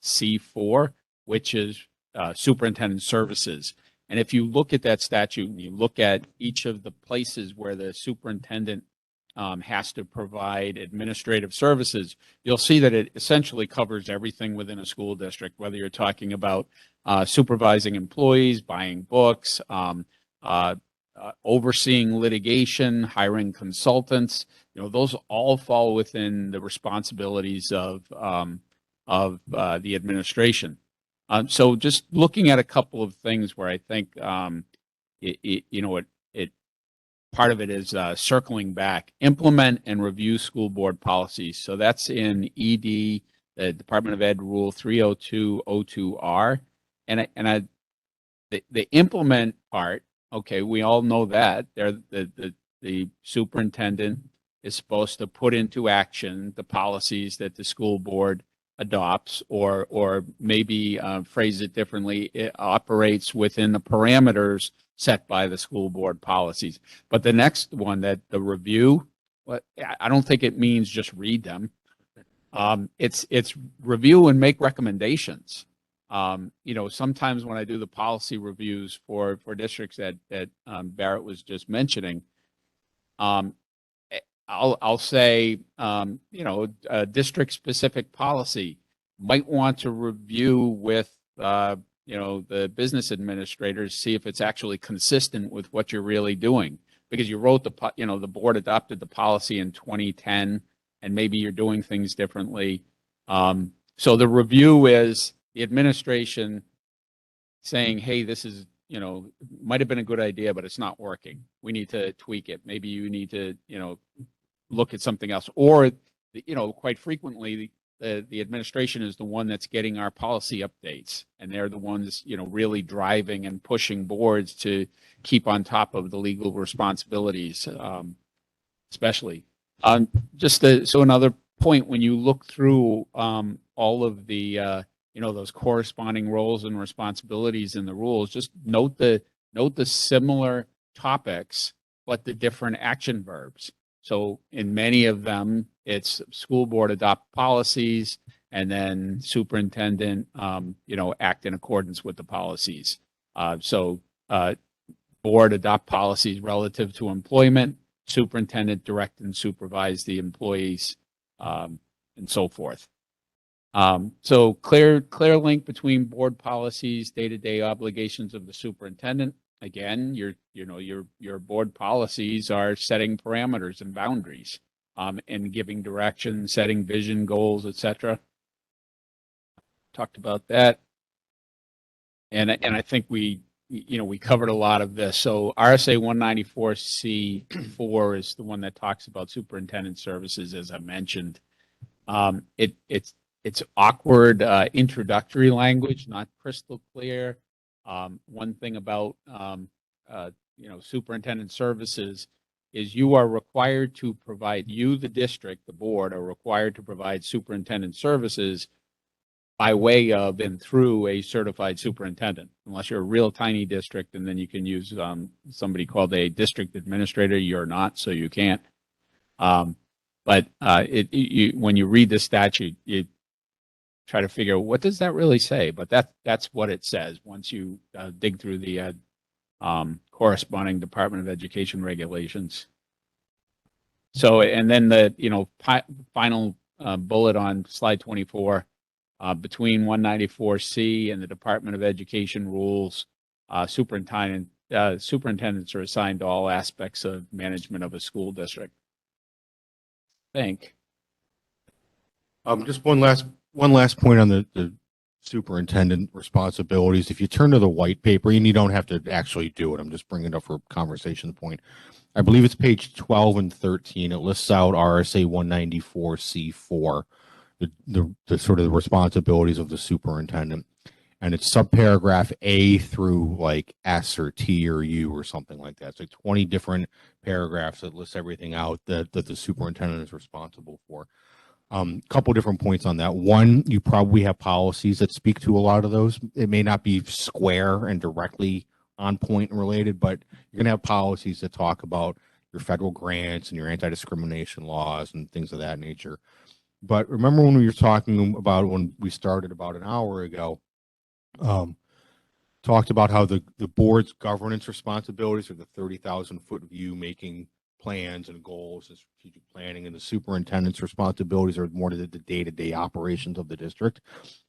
194C4, which is superintendent services. And if you look at that statute and you look at each of the places where the superintendent has to provide administrative services, you'll see that it essentially covers everything within a school district, whether you're talking about supervising employees, buying books, overseeing litigation, hiring consultants. Those all fall within the responsibilities of the administration. So just looking at a couple of things where I think part of it is circling back, implement and review school board policies. So that's in ED, the Department of Ed Rule 30202R, and the implement part. Okay, we all know that the superintendent is supposed to put into action the policies that the school board adopts, or maybe phrase it differently, it operates within the parameters set by the school board policies. But the next one, that the review, I don't think it means just read them. It's review and make recommendations. Sometimes when I do the policy reviews for districts that Barrett was just mentioning, I'll say, a district-specific policy might want to review with, the business administrators, see if it's actually consistent with what you're really doing. Because you wrote the board adopted the policy in 2010, and maybe you're doing things differently. So the review is the administration saying, hey, this is, might have been a good idea, but it's not working. We need to tweak it. Maybe you need to, look at something else. Or, quite frequently, the administration is the one that's getting our policy updates, and they're the ones, really driving and pushing boards to keep on top of the legal responsibilities, especially. So another point, when you look through all of the those corresponding roles and responsibilities in the rules, just note the similar topics, but the different action verbs. So in many of them, it's school board adopt policies, and then superintendent, act in accordance with the policies. Board adopt policies relative to employment, superintendent direct and supervise the employees, and so forth. So clear link between board policies, day-to-day obligations of the superintendent. Again, your board policies are setting parameters and boundaries, and giving direction, setting vision, goals, etc. Talked about that, and I think we covered a lot of this. So RSA 194C4 is the one that talks about superintendent services, as I mentioned. It's awkward introductory language, not crystal clear. One thing about superintendent services is you are required to provide, the district, the board, are required to provide superintendent services by way of and through a certified superintendent, unless you're a real tiny district, and then you can use somebody called a district administrator. You're not, so you can't. But when you read the statute, you try to figure out what does that really say. But that's what it says once you dig through the corresponding Department of Education regulations. So, and then the final bullet on slide 24, between 194C and the Department of Education rules, superintendents are assigned to all aspects of management of a school district. I think. Just one last point on the superintendent responsibilities. If you turn to the white paper, and you don't have to actually do it, I'm just bringing it up for conversation point. I believe it's page 12 and 13. It lists out RSA 194C4, the sort of the responsibilities of the superintendent. And it's subparagraph A through like S or T or U or something like that. It's like 20 different paragraphs that lists everything out that the superintendent is responsible for. Couple different points on that. One, you probably have policies that speak to a lot of those. It may not be square and directly on point and related, but you're going to have policies that talk about your federal grants and your anti-discrimination laws and things of that nature. But remember when we were talking about, when we started about an hour ago, talked about how the board's governance responsibilities are the 30,000-foot view, making plans and goals and strategic planning, and the superintendent's responsibilities are more to the day-to-day operations of the district.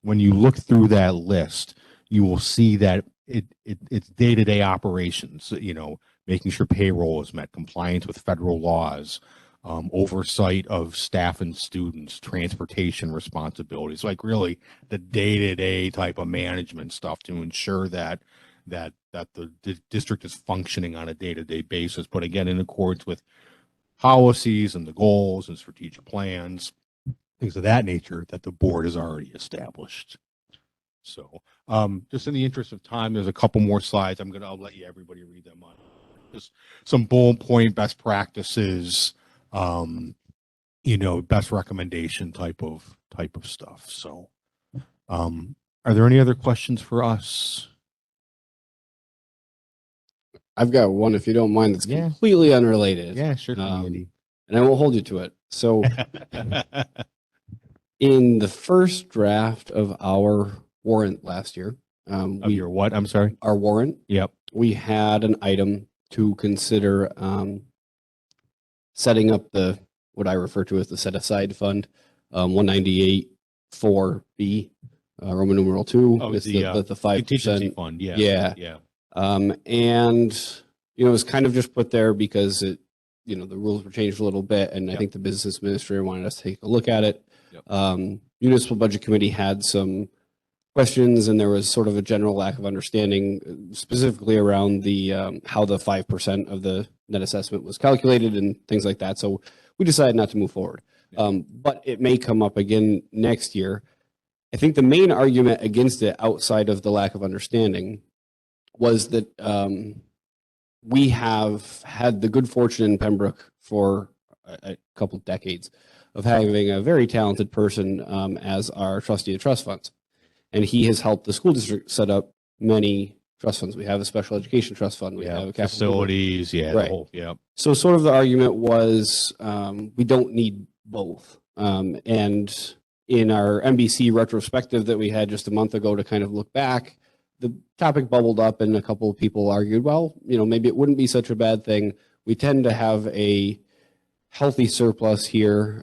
When you look through that list, you will see that it's day-to-day operations, making sure payroll is met, compliance with federal laws, oversight of staff and students, transportation responsibilities, like really the day-to-day type of management stuff to ensure that the district is functioning on a day-to-day basis, but again, in accordance with policies and the goals and strategic plans, things of that nature that the board has already established. So just in the interest of time, there's a couple more slides. I'll let everybody read them on. Just some bullet point best practices, best recommendation type of stuff. So are there any other questions for us? I've got one, if you don't mind, that's completely unrelated. Yeah, sure. And I won't hold you to it. So in the first draft of our warrant last year, your what? I'm sorry? Our warrant. Yep. We had an item to consider setting up what I refer to as the set aside fund, 198.4B, Roman numeral 2. Oh, it's the 5% contingency fund. Yeah. Yeah. Yeah. And it was kind of just put there because the rules were changed a little bit, and I think the business administrator wanted us to take a look at it. Yep. Municipal Budget Committee had some questions, and there was sort of a general lack of understanding, specifically around the how the 5% of the net assessment was calculated and things like that. So we decided not to move forward. But it may come up again next year. I think the main argument against it, outside of the lack of understanding, was that we have had the good fortune in Pembroke for a couple decades of having a very talented person as our trustee of trust funds. And he has helped the school district set up many trust funds. We have a special education trust fund. We have a facilities. Yeah. Right. So sort of the argument was we don't need both. And in our NBC retrospective that we had just a month ago to kind of look back, the topic bubbled up and a couple of people argued, well, maybe it wouldn't be such a bad thing. We tend to have a healthy surplus here,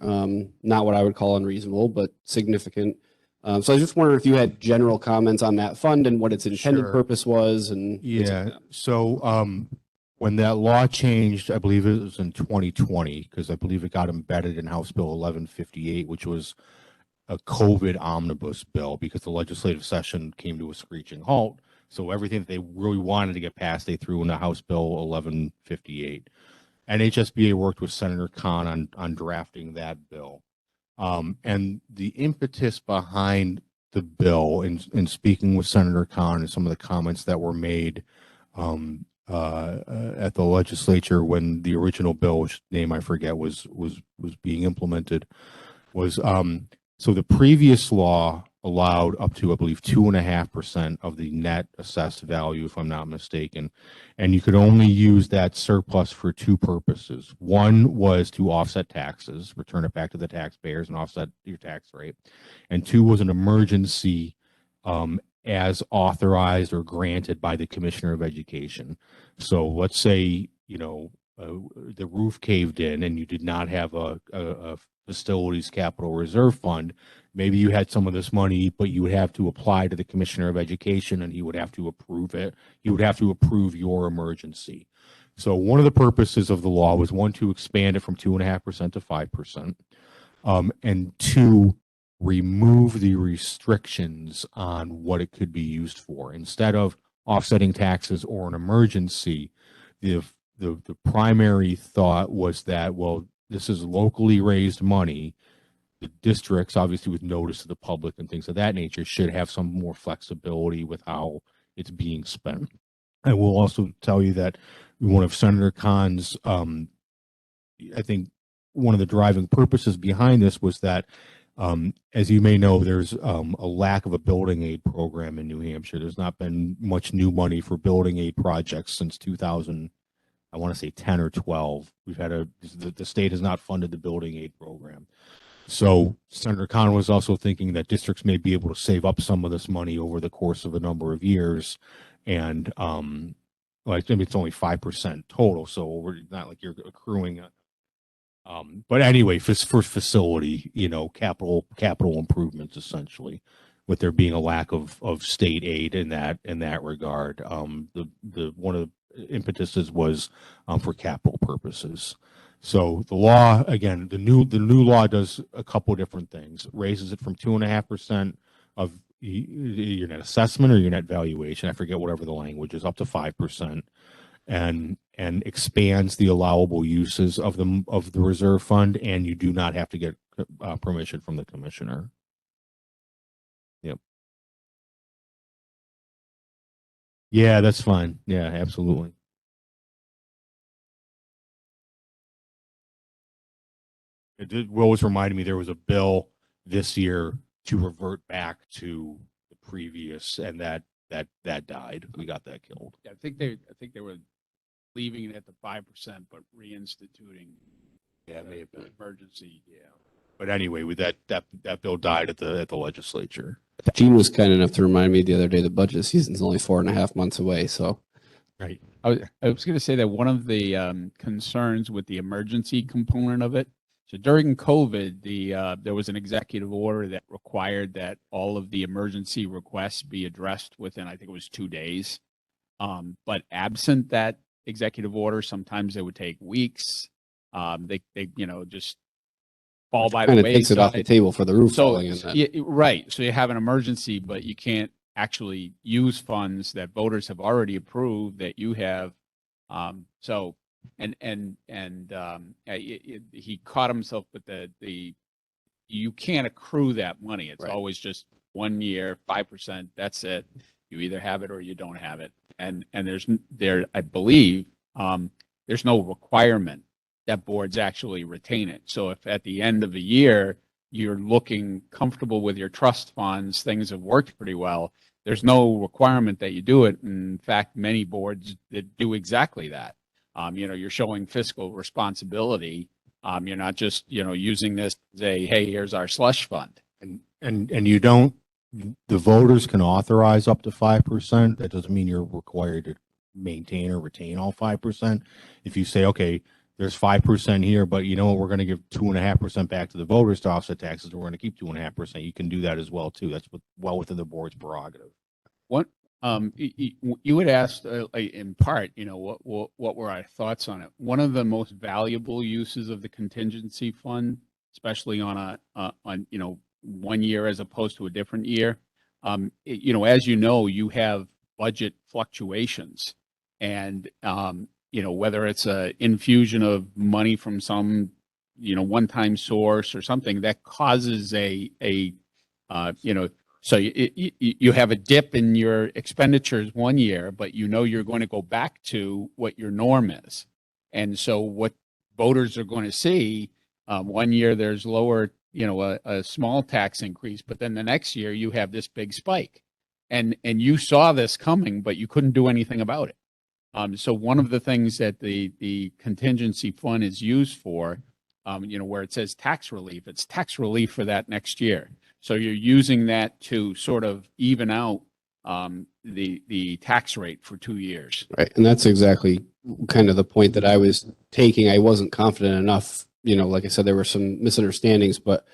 not what I would call unreasonable, but significant. So I was just wondering if you had general comments on that fund and what its intended purpose was. And so when that law changed, I believe it was in 2020, because I believe it got embedded in House Bill 1158, which was a COVID omnibus bill, because the legislative session came to a screeching halt. So everything that they really wanted to get passed, they threw into House Bill 1158. And HSBA worked with Senator Khan on drafting that bill. And the impetus behind the bill, in speaking with Senator Khan and some of the comments that were made at the legislature when the original bill, which name I forget, was being implemented, was so the previous law allowed up to, I believe, 2.5% of the net assessed value, if I'm not mistaken. And you could only use that surplus for two purposes. One was to offset taxes, return it back to the taxpayers and offset your tax rate. And two was an emergency, as authorized or granted by the Commissioner of Education. So let's say, the roof caved in and you did not have a facilities capital reserve fund. Maybe you had some of this money, but you would have to apply to the Commissioner of Education and he would have to approve it. He would have to approve your emergency. So one of the purposes of the law was, one, to expand it from 2.5% to 5%, and two, remove the restrictions on what it could be used for. Instead of offsetting taxes or an emergency, the primary thought was that, well, this is locally raised money. The districts, obviously with notice to the public and things of that nature, should have some more flexibility with how it's being spent. I will also tell you that one of Senator Khan's, I think one of the driving purposes behind this was that, as you may know, there's a lack of a building aid program in New Hampshire. There's not been much new money for building aid projects since 2000. I want to say 10 or 12. We've had the state has not funded the building aid program. So Senator Khan was also thinking that districts may be able to save up some of this money over the course of a number of years. And, it's only 5% total. So we're not like you're accruing. But anyway, for facility, capital improvements, essentially, with there being a lack of state aid in that regard. The one of the impetuses was for capital purposes. So the law, again, the new law does a couple different things. It raises it from 2.5% of your net assessment or your net valuation. I forget whatever the language is, up to 5%, and expands the allowable uses of the reserve fund. And you do not have to get permission from the commissioner. Yep. Yeah, that's fine. Yeah, absolutely. Will was reminding me there was a bill this year to revert back to the previous, and that died. We got that killed. Yeah, I think they were leaving it at the 5%, but reinstituting. Yeah, it may have been emergency. Yeah. But anyway, with that bill died at the legislature. Gene was kind enough to remind me the other day the budget season's only 4.5 months away. So, right. I was going to say that one of the concerns with the emergency component of it. So during COVID, there was an executive order that required that all of the emergency requests be addressed within, I think it was 2 days. But absent that executive order, sometimes it would take weeks. They just fall by the kind of wayside. takes it off the table for the roof falling in that. Yeah, right. So you have an emergency, but you can't actually use funds that voters have already approved that you have. He caught himself with the you can't accrue that money. It's Right. always just 1 year, 5%. That's it. You either have it or you don't have it. And I believe there's no requirement that boards actually retain it. So if at the end of the year you're looking comfortable with your trust funds, things have worked pretty well, there's no requirement that you do it. In fact, many boards that do exactly that. You're showing fiscal responsibility. You're not just, using this to say, hey, here's our slush fund. And you don't, the voters can authorize up to 5%. That doesn't mean you're required to maintain or retain all 5%. If you say, okay, there's 5% here, but you know what, we're going to give 2.5% back to the voters to offset taxes, and we're going to keep 2.5%. You can do that as well too. That's well within the board's prerogative. What you had asked in part, what were our thoughts on it? One of the most valuable uses of the contingency fund, especially on 1 year as opposed to a different year, as you have budget fluctuations, and whether it's a infusion of money from some one-time source or something that causes so you have a dip in your expenditures 1 year, but you're going to go back to what your norm is. And so what voters are going to see, 1 year there's lower a small tax increase, but then the next year you have this big spike. And you saw this coming, but you couldn't do anything about it. So one of the things that the contingency fund is used for, where it says tax relief, it's tax relief for that next year. So you're using that to sort of even out the tax rate for 2 years. Right. And that's exactly kind of the point that I was taking. I wasn't confident enough. Like I said, there were some misunderstandings, but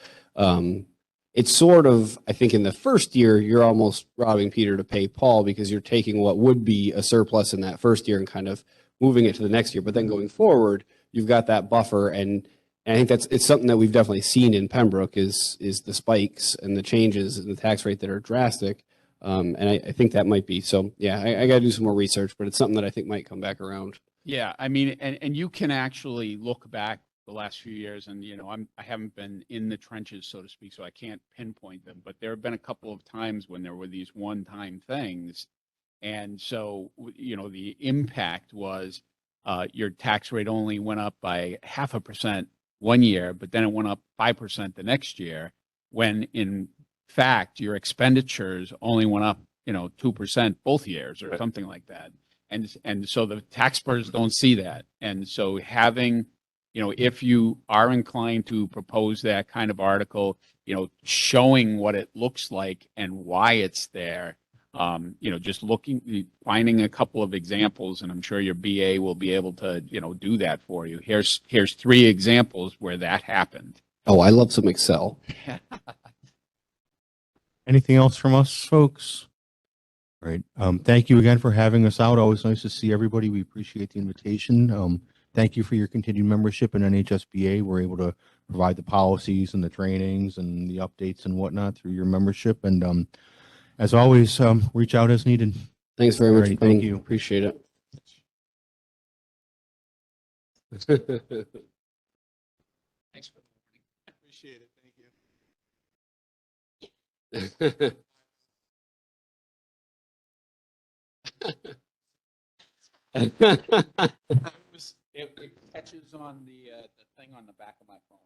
it's sort of, I think in the first year, you're almost robbing Peter to pay Paul, because you're taking what would be a surplus in that first year and kind of moving it to the next year. But then going forward, you've got that buffer. And I think it's something that we've definitely seen in Pembroke is the spikes and the changes in the tax rate that are drastic. And I think that might be, so yeah, I got to do some more research, but it's something that I think might come back around. Yeah, I mean, and you can actually look back the last few years, and I haven't been in the trenches, so to speak, so I can't pinpoint them. But there have been a couple of times when there were these one-time things, and so the impact was your tax rate only went up by 0.5% one year, but then it went up 5% the next year, when in fact your expenditures only went up 2% both years, or something like that. And so the taxpayers don't see that. And so having, if you are inclined to propose that kind of article, showing what it looks like and why it's there, just finding a couple of examples, and I'm sure your BA will be able to, do that for you. Here's 3 examples where that happened. Oh, I love some Excel. Anything else from us, folks? All right. Thank you again for having us out. Always nice to see everybody. We appreciate the invitation. Thank you for your continued membership in NHSBA. We're able to provide the policies and the trainings and the updates and whatnot through your membership. And as always, reach out as needed. Thanks very much. Alrighty, thank you. Appreciate it. Thanks for Appreciate it. Thank you. It catches on the thing on the back of my phone.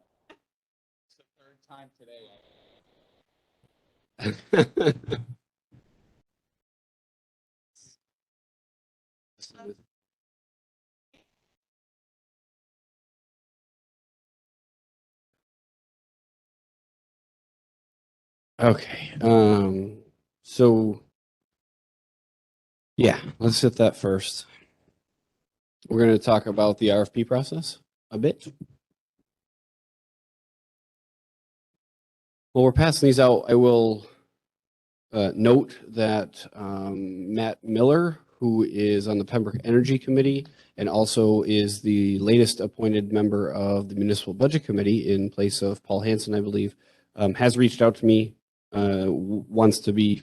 It's the 3rd time today. Okay. So yeah, let's hit that first. We're going to talk about the RFP process a bit. While we're passing these out, I will note that Matt Miller, who is on the Pembroke Energy Committee and also is the latest appointed member of the Municipal Budget Committee in place of Paul Hansen, I believe, has reached out to me, wants to be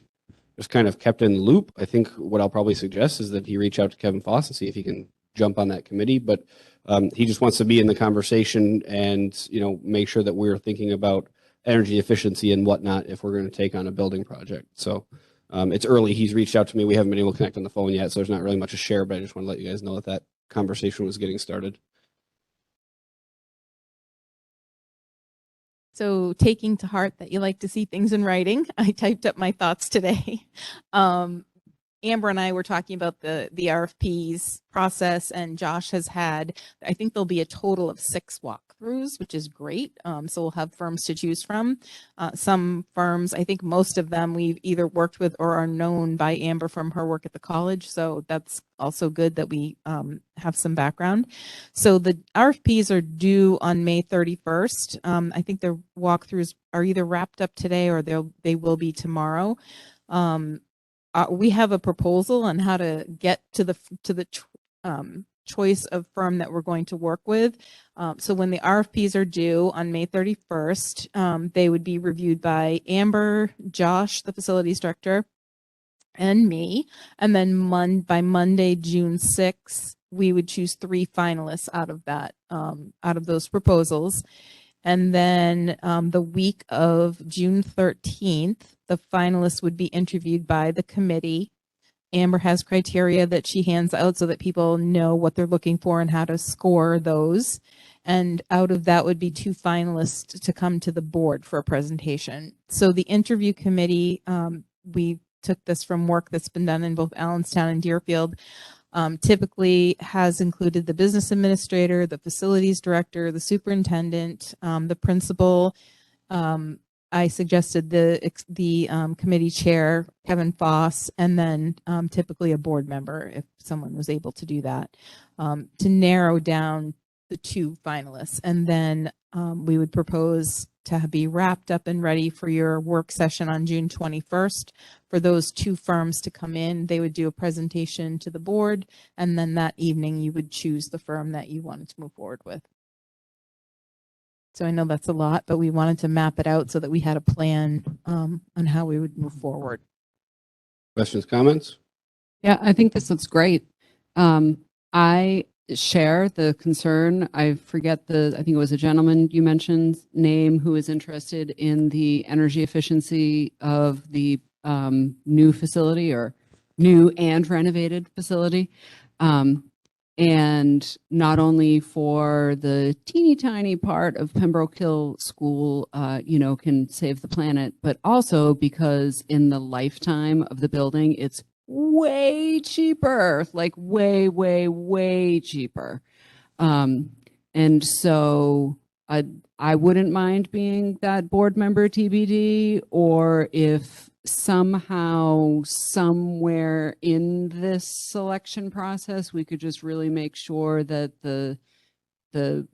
just kind of kept in the loop. I think what I'll probably suggest is that he reach out to Kevin Foss and see if he can jump on that committee, but he just wants to be in the conversation and, make sure that we're thinking about energy efficiency and whatnot if we're going to take on a building project. So it's early. He's reached out to me. We haven't been able to connect on the phone yet, so there's not really much to share, but I just want to let you guys know that conversation was getting started. So taking to heart that you like to see things in writing, I typed up my thoughts today. Amber and I were talking about the RFPs process, and Josh has had, I think there'll be a total of 6 walkthroughs, which is great. So we'll have firms to choose from. Some firms, I think most of them we've either worked with or are known by Amber from her work at the college. So that's also good that we have some background. So the RFPs are due on May 31st. I think the walkthroughs are either wrapped up today or they will be tomorrow. We have a proposal on how to get to the choice of firm that we're going to work with. So when the RFPs are due on May 31st, they would be reviewed by Amber, Josh, the facilities director, and me. And then by Monday, June 6th, we would choose 3 finalists out of those proposals. And then the week of June 13th, the finalists would be interviewed by the committee. Amber has criteria that she hands out so that people know what they're looking for and how to score those. And out of that would be 2 finalists to come to the board for a presentation. So the interview committee, we took this from work that's been done in both Allenstown and Deerfield, typically has included the business administrator, the facilities director, the superintendent, the principal. I suggested the committee chair, Kevin Foss, and then typically a board member if someone was able to do that, to narrow down the 2 finalists. And then we would propose to be wrapped up and ready for your work session on June 21st for those 2 firms to come in. They would do a presentation to the board, and then that evening you would choose the firm that you wanted to move forward with. So I know that's a lot, but we wanted to map it out so that we had a plan on how we would move forward. Questions, comments? Yeah, I think this looks great. I share the concern. I forget I think it was a gentleman you mentioned name who is interested in the energy efficiency of the new facility, or new and renovated facility. And not only for the teeny tiny part of Pembroke Hill School, can save the planet, but also because in the lifetime of the building, it's way cheaper, like way, way, way cheaper. And so I wouldn't mind being that board member TBD, or if somehow, somewhere in this selection process, we could just really make sure that the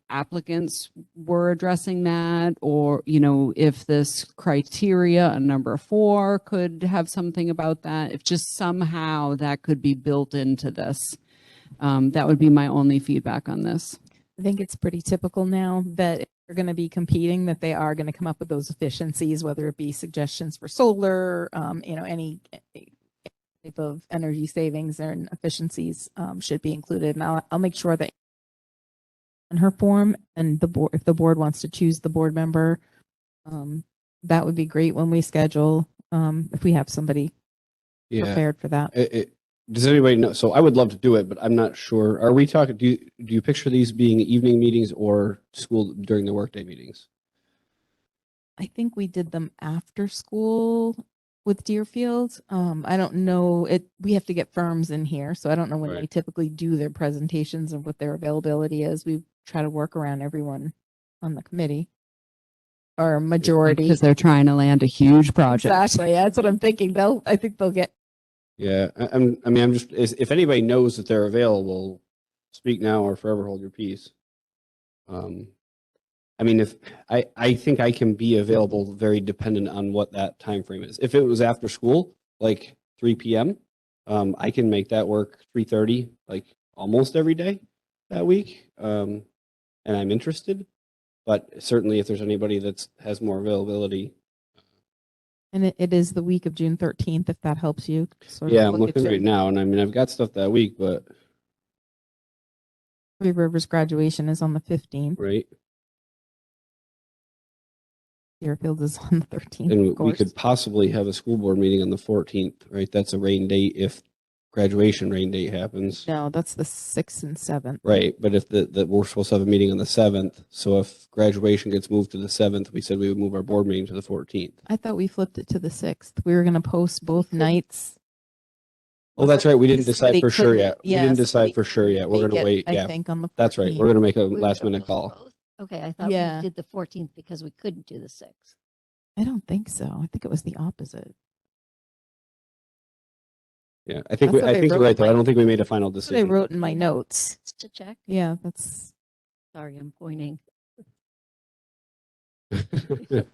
applicants were addressing that, or, if this criteria, a number 4 could have something about that, if just somehow that could be built into this. That would be my only feedback on this. I think it's pretty typical now that if they're going to be competing, that they are going to come up with those efficiencies, whether it be suggestions for solar, any type of energy savings and efficiencies should be included. And I'll make sure that in her form, and the board, if the board wants to choose the board member, that would be great when we schedule, if we have somebody prepared for that. Does anybody know? So I would love to do it, but I'm not sure. Are we talking, do you picture these being evening meetings or school during the workday meetings? I think we did them after school with Deerfield. I don't know it. We have to get firms in here, so I don't know when Right. they typically do their presentations and what their availability is. We try to work around everyone on the committee, or majority. Because they're trying to land a huge project. Exactly. That's what I'm thinking. I think they'll get. Yeah, I'm just, if anybody knows that they're available, speak now or forever hold your peace. If I think I can be available, very dependent on what that time frame is. If it was after school, like 3 p.m., I can make that work 3:30, like almost every day that week. And I'm interested, but certainly if there's anybody that has more availability. And it is the week of June 13th, if that helps you. Sort of Yeah, I'm look at looking your- right now, and I've got stuff that week, but Three Rivers graduation is on the 15th. right. Deerfield is on the 13th. And of we course. could possibly have a school board meeting on the 14th, right? That's a rain date if graduation rain date happens. No, that's the 6th and 7th. Right, but if we're supposed to have a meeting on the 7th, so if graduation gets moved to the 7th, we said we would move our board meeting to the 14th. I thought we flipped it to the 6th. We were going to post both nights. Oh, that's right. We didn't decide Somebody for sure couldn't- yet. We yeah, didn't somebody decide for sure yet. We're Make going to it, wait. I Yeah, think on the 14th. that's right. We're going to make a We were last gonna minute post call. both. Okay, I thought Yeah. we did the 14th because we couldn't do the 6th. I don't think so. I think it was the opposite. Yeah, I think That's what I they think you're wrote right though. in I my- don't think we made a final That's what I decision. wrote in my notes. Just to check. Yeah, that's. Sorry, I'm pointing. Thought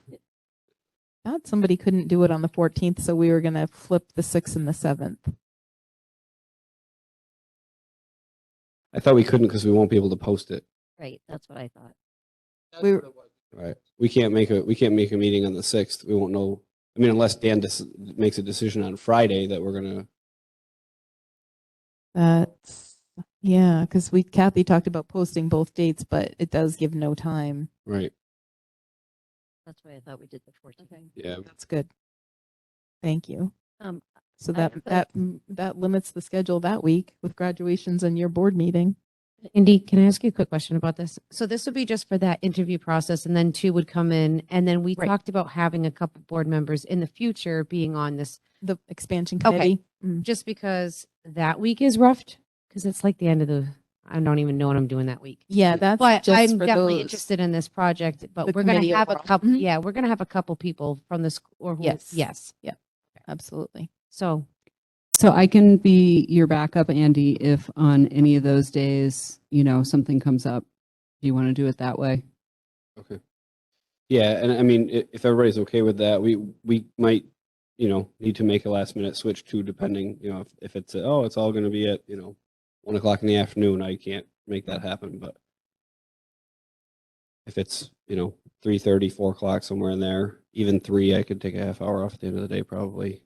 somebody couldn't do it on the 14th, so we were going to flip the 6th and the 7th. I thought we couldn't because we won't be able to post it. Right, that's what I thought. We were, Right. We can't make a meeting on the 6th. We won't know. I mean, unless Dan makes a decision on Friday that we're gonna. that's, yeah, because Kathy talked about posting both dates, but it does give no time. Right. That's why I thought we did the 14th. Yeah. That's good. Thank you. Um, So I- that limits the schedule that week with graduations and your board meeting. Indy, can I ask you a quick question about this? So this would be just for that interview process, and then two would come in, and then we Right. talked about having a couple board members in the future being on this, The expansion Okay. committee. Mm. just because that week is rough, because it's like the end of the, I don't even know what I'm doing that week. Yeah, that's But just I'm for definitely those. interested in this project, but The we're going committee to have a overall. couple, Mhm. yeah, we're going to have a couple people from the school or who, Yes. yes. Absolutely. So So I can be your backup, Andy, if on any of those days, something comes up. Do you want to do it that way? Okay. Yeah, and I mean, if everybody's okay with that, we might, need to make a last minute switch too, depending, if it's it's all going to be at 1 o'clock in the afternoon. I can't make that happen, but if it's 3:30, 4 o'clock, somewhere in there, even 3, I could take a half hour off at the end of the day, probably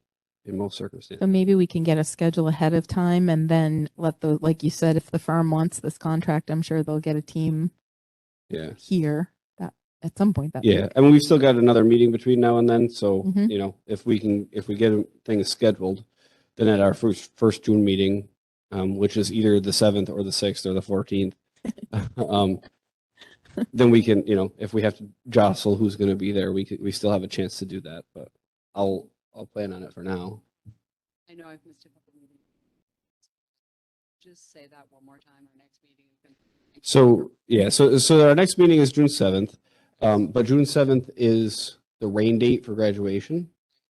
in most circumstances. So maybe we can get a schedule ahead of time and then let like you said, if the firm wants this contract, I'm sure they'll get a team Yeah. here that at some point that Yeah, week. I mean, we've still got another meeting between now and then, so, Mhm. if we get things scheduled, then at our first June meeting, which is either the 7th or the 6th or the 14th, then we can, if we have to jostle who's going to be there, we still have a chance to do that, but I'll plan on it for now. I know I've missed a couple meetings. Just say that one more time. Our next meeting is going to. So, yeah, so our next meeting is June 7th, but June 7th is the rain date for graduation.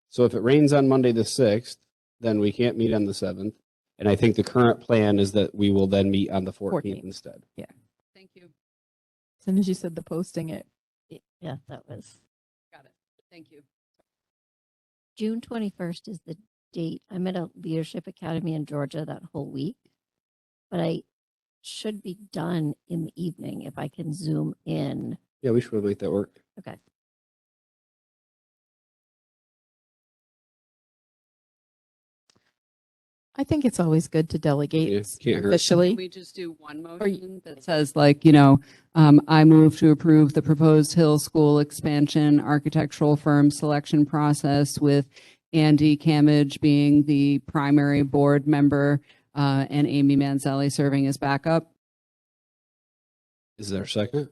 So if it rains on Monday the 6th, then we can't meet on the 7th. And I think the current plan is that we will then meet on the 14th 14th. instead. Thank you. As soon as you said the posting it. Yeah, that was Got it. Thank you. June 21st is the date. I'm at a leadership academy in Georgia that whole week, but I should be done in the evening if I can zoom in. Yeah, we should make that work. Okay. I think it's always good to delegate Yeah, can't hurt. officially. Can we just do one Or you- motion that says like, I move to approve the proposed Hill School expansion architectural firm selection process with Andy Camage being the primary board member and Amy Manzelli serving as backup? Is there a second?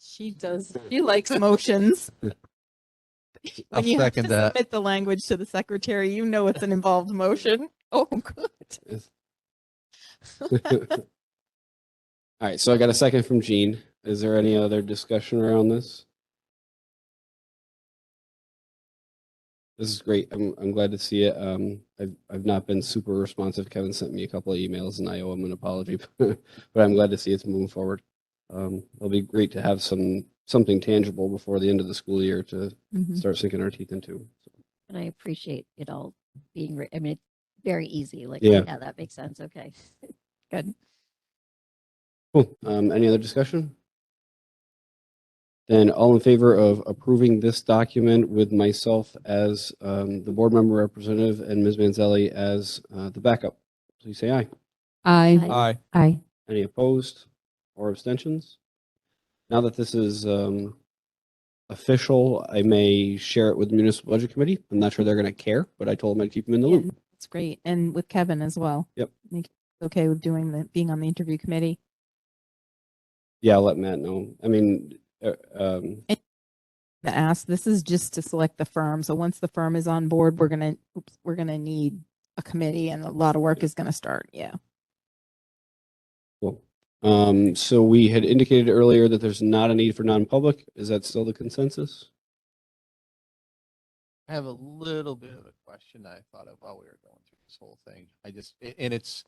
She does. She likes motions. I'll When you have to second that. submit the language to the secretary, you know it's an involved motion. Oh, good. Yes. All right, so I got a second from Jean. Is there any other discussion around this? This is great. I'm glad to see it. I've not been super responsive. Kevin sent me a couple of emails and I owe him an apology, but I'm glad to see it's moving forward. It'll be great to have something tangible before the end of the school year to Mhm. start sinking our teeth into. And I appreciate it all being, I mean, it's very easy. Like, Yeah. yeah, that makes sense. Okay. Good. Cool. Any other discussion? Then all in favor of approving this document with myself as the board member representative and Ms. Manzelli as the backup, please say aye. Aye. Aye. I, Any opposed or abstentions? Now that this is official, I may share it with the municipal budget committee. I'm not sure they're going to care, but I told them I'd keep them in the Yeah, loop. it's great. And with Kevin as well. Yep. Make it okay with being on the interview committee. Yeah, I'll let Matt know. I mean, To ask, this is just to select the firm. So once the firm is on board, we're gonna need a committee and a lot of work is gonna start. Yeah. cool. So we had indicated earlier that there's not a need for non-public. Is that still the consensus? I have a little bit of a question I thought of while we were going through this whole thing. And it's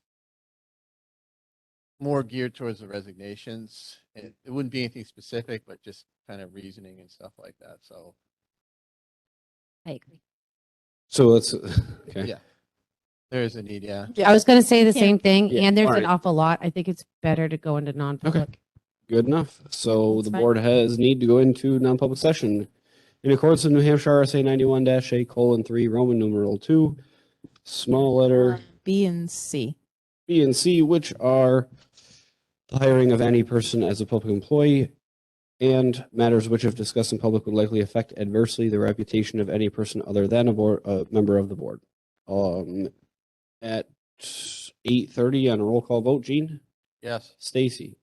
more geared towards the resignations. It wouldn't be anything specific, but just kind of reasoning and stuff like that. So, I agree. So let's, okay. yeah, there is a need, yeah. I was going to say the Yeah. same thing, Yeah, and there's all an right. awful lot. I think it's better to go into non-public. Good enough. So That's the fine. board has need to go into non-public session. In accordance with New Hampshire RSA 91-A:3, Roman numeral 2, small letter B and C. B and C, which are the hiring of any person as a public employee and matters which, if discussed in public, would likely affect adversely the reputation of any person other than a member of the board. At 8:30 on a roll call vote, Gene? Yes. Stacy,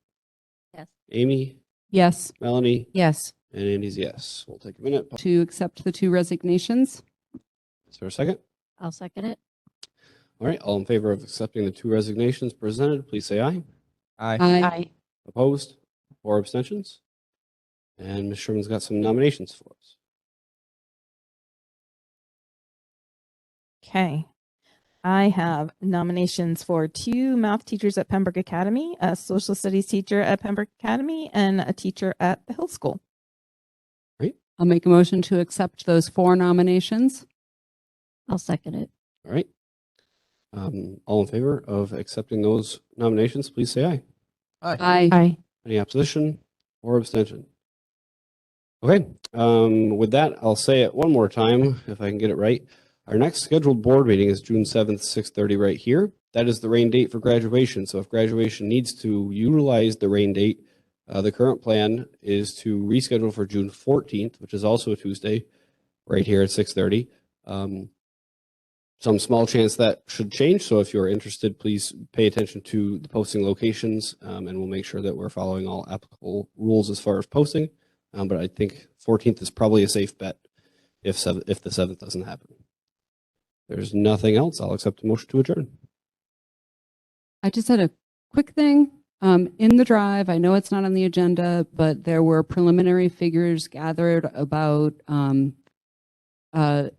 Yes. Amy, Yes. Melanie, Yes. and Andy's yes. We'll take a minute. To accept the 2 resignations. Is there a second? I'll second it. All right, all in favor of accepting the 2 resignations presented, please say aye. Aye. Opposed or abstentions? And Ms. Sherman's got some nominations for us. Okay. I have nominations for 2 math teachers at Pembroke Academy, a social studies teacher at Pembroke Academy, and a teacher at the Hill School. I'll make a motion to accept those 4 nominations. I'll second it. All right. All in favor of accepting those nominations, please say aye. Aye. Aye. Any opposition or abstention? Okay, with that, I'll say it one more time if I can get it right. Our next scheduled board meeting is June 7th, 6:30 right here. That is the rain date for graduation. So if graduation needs to utilize the rain date, the current plan is to reschedule for June 14th, which is also a Tuesday, right here at 6:30. Some small chance that should change. So if you're interested, please pay attention to the posting locations, and we'll make sure that we're following all applicable rules as far as posting. But I think 14th is probably a safe bet if the 7th doesn't happen. There's nothing else. I'll accept a motion to adjourn. I just had a quick thing. In the drive, I know it's not on the agenda, but there were preliminary figures gathered about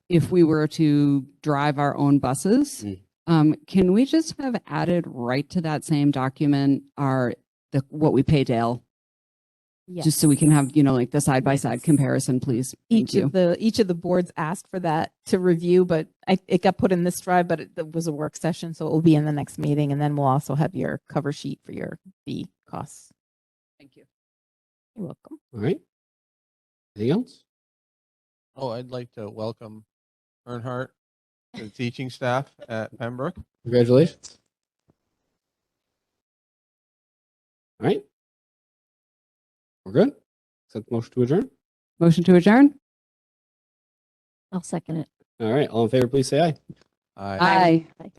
if we were to drive our own buses. Can we just have added right to that same document what we pay Dale? Yes. Just so we can have, like the side-by-side comparison, please. Thank Each you. of the boards asked for that to review, but it got put in this drive, but it was a work session, so it will be in the next meeting, and then we'll also have your cover sheet for your fee costs. Thank you. You're welcome. All right. Anything else? Oh, I'd like to welcome Earnhardt to the teaching staff at Pembroke. Congratulations. All right. We're good. Accept the motion to adjourn. Motion to adjourn? I'll second it. All right. All in favor, please say aye. Aye. Aye. Aye. Thanks.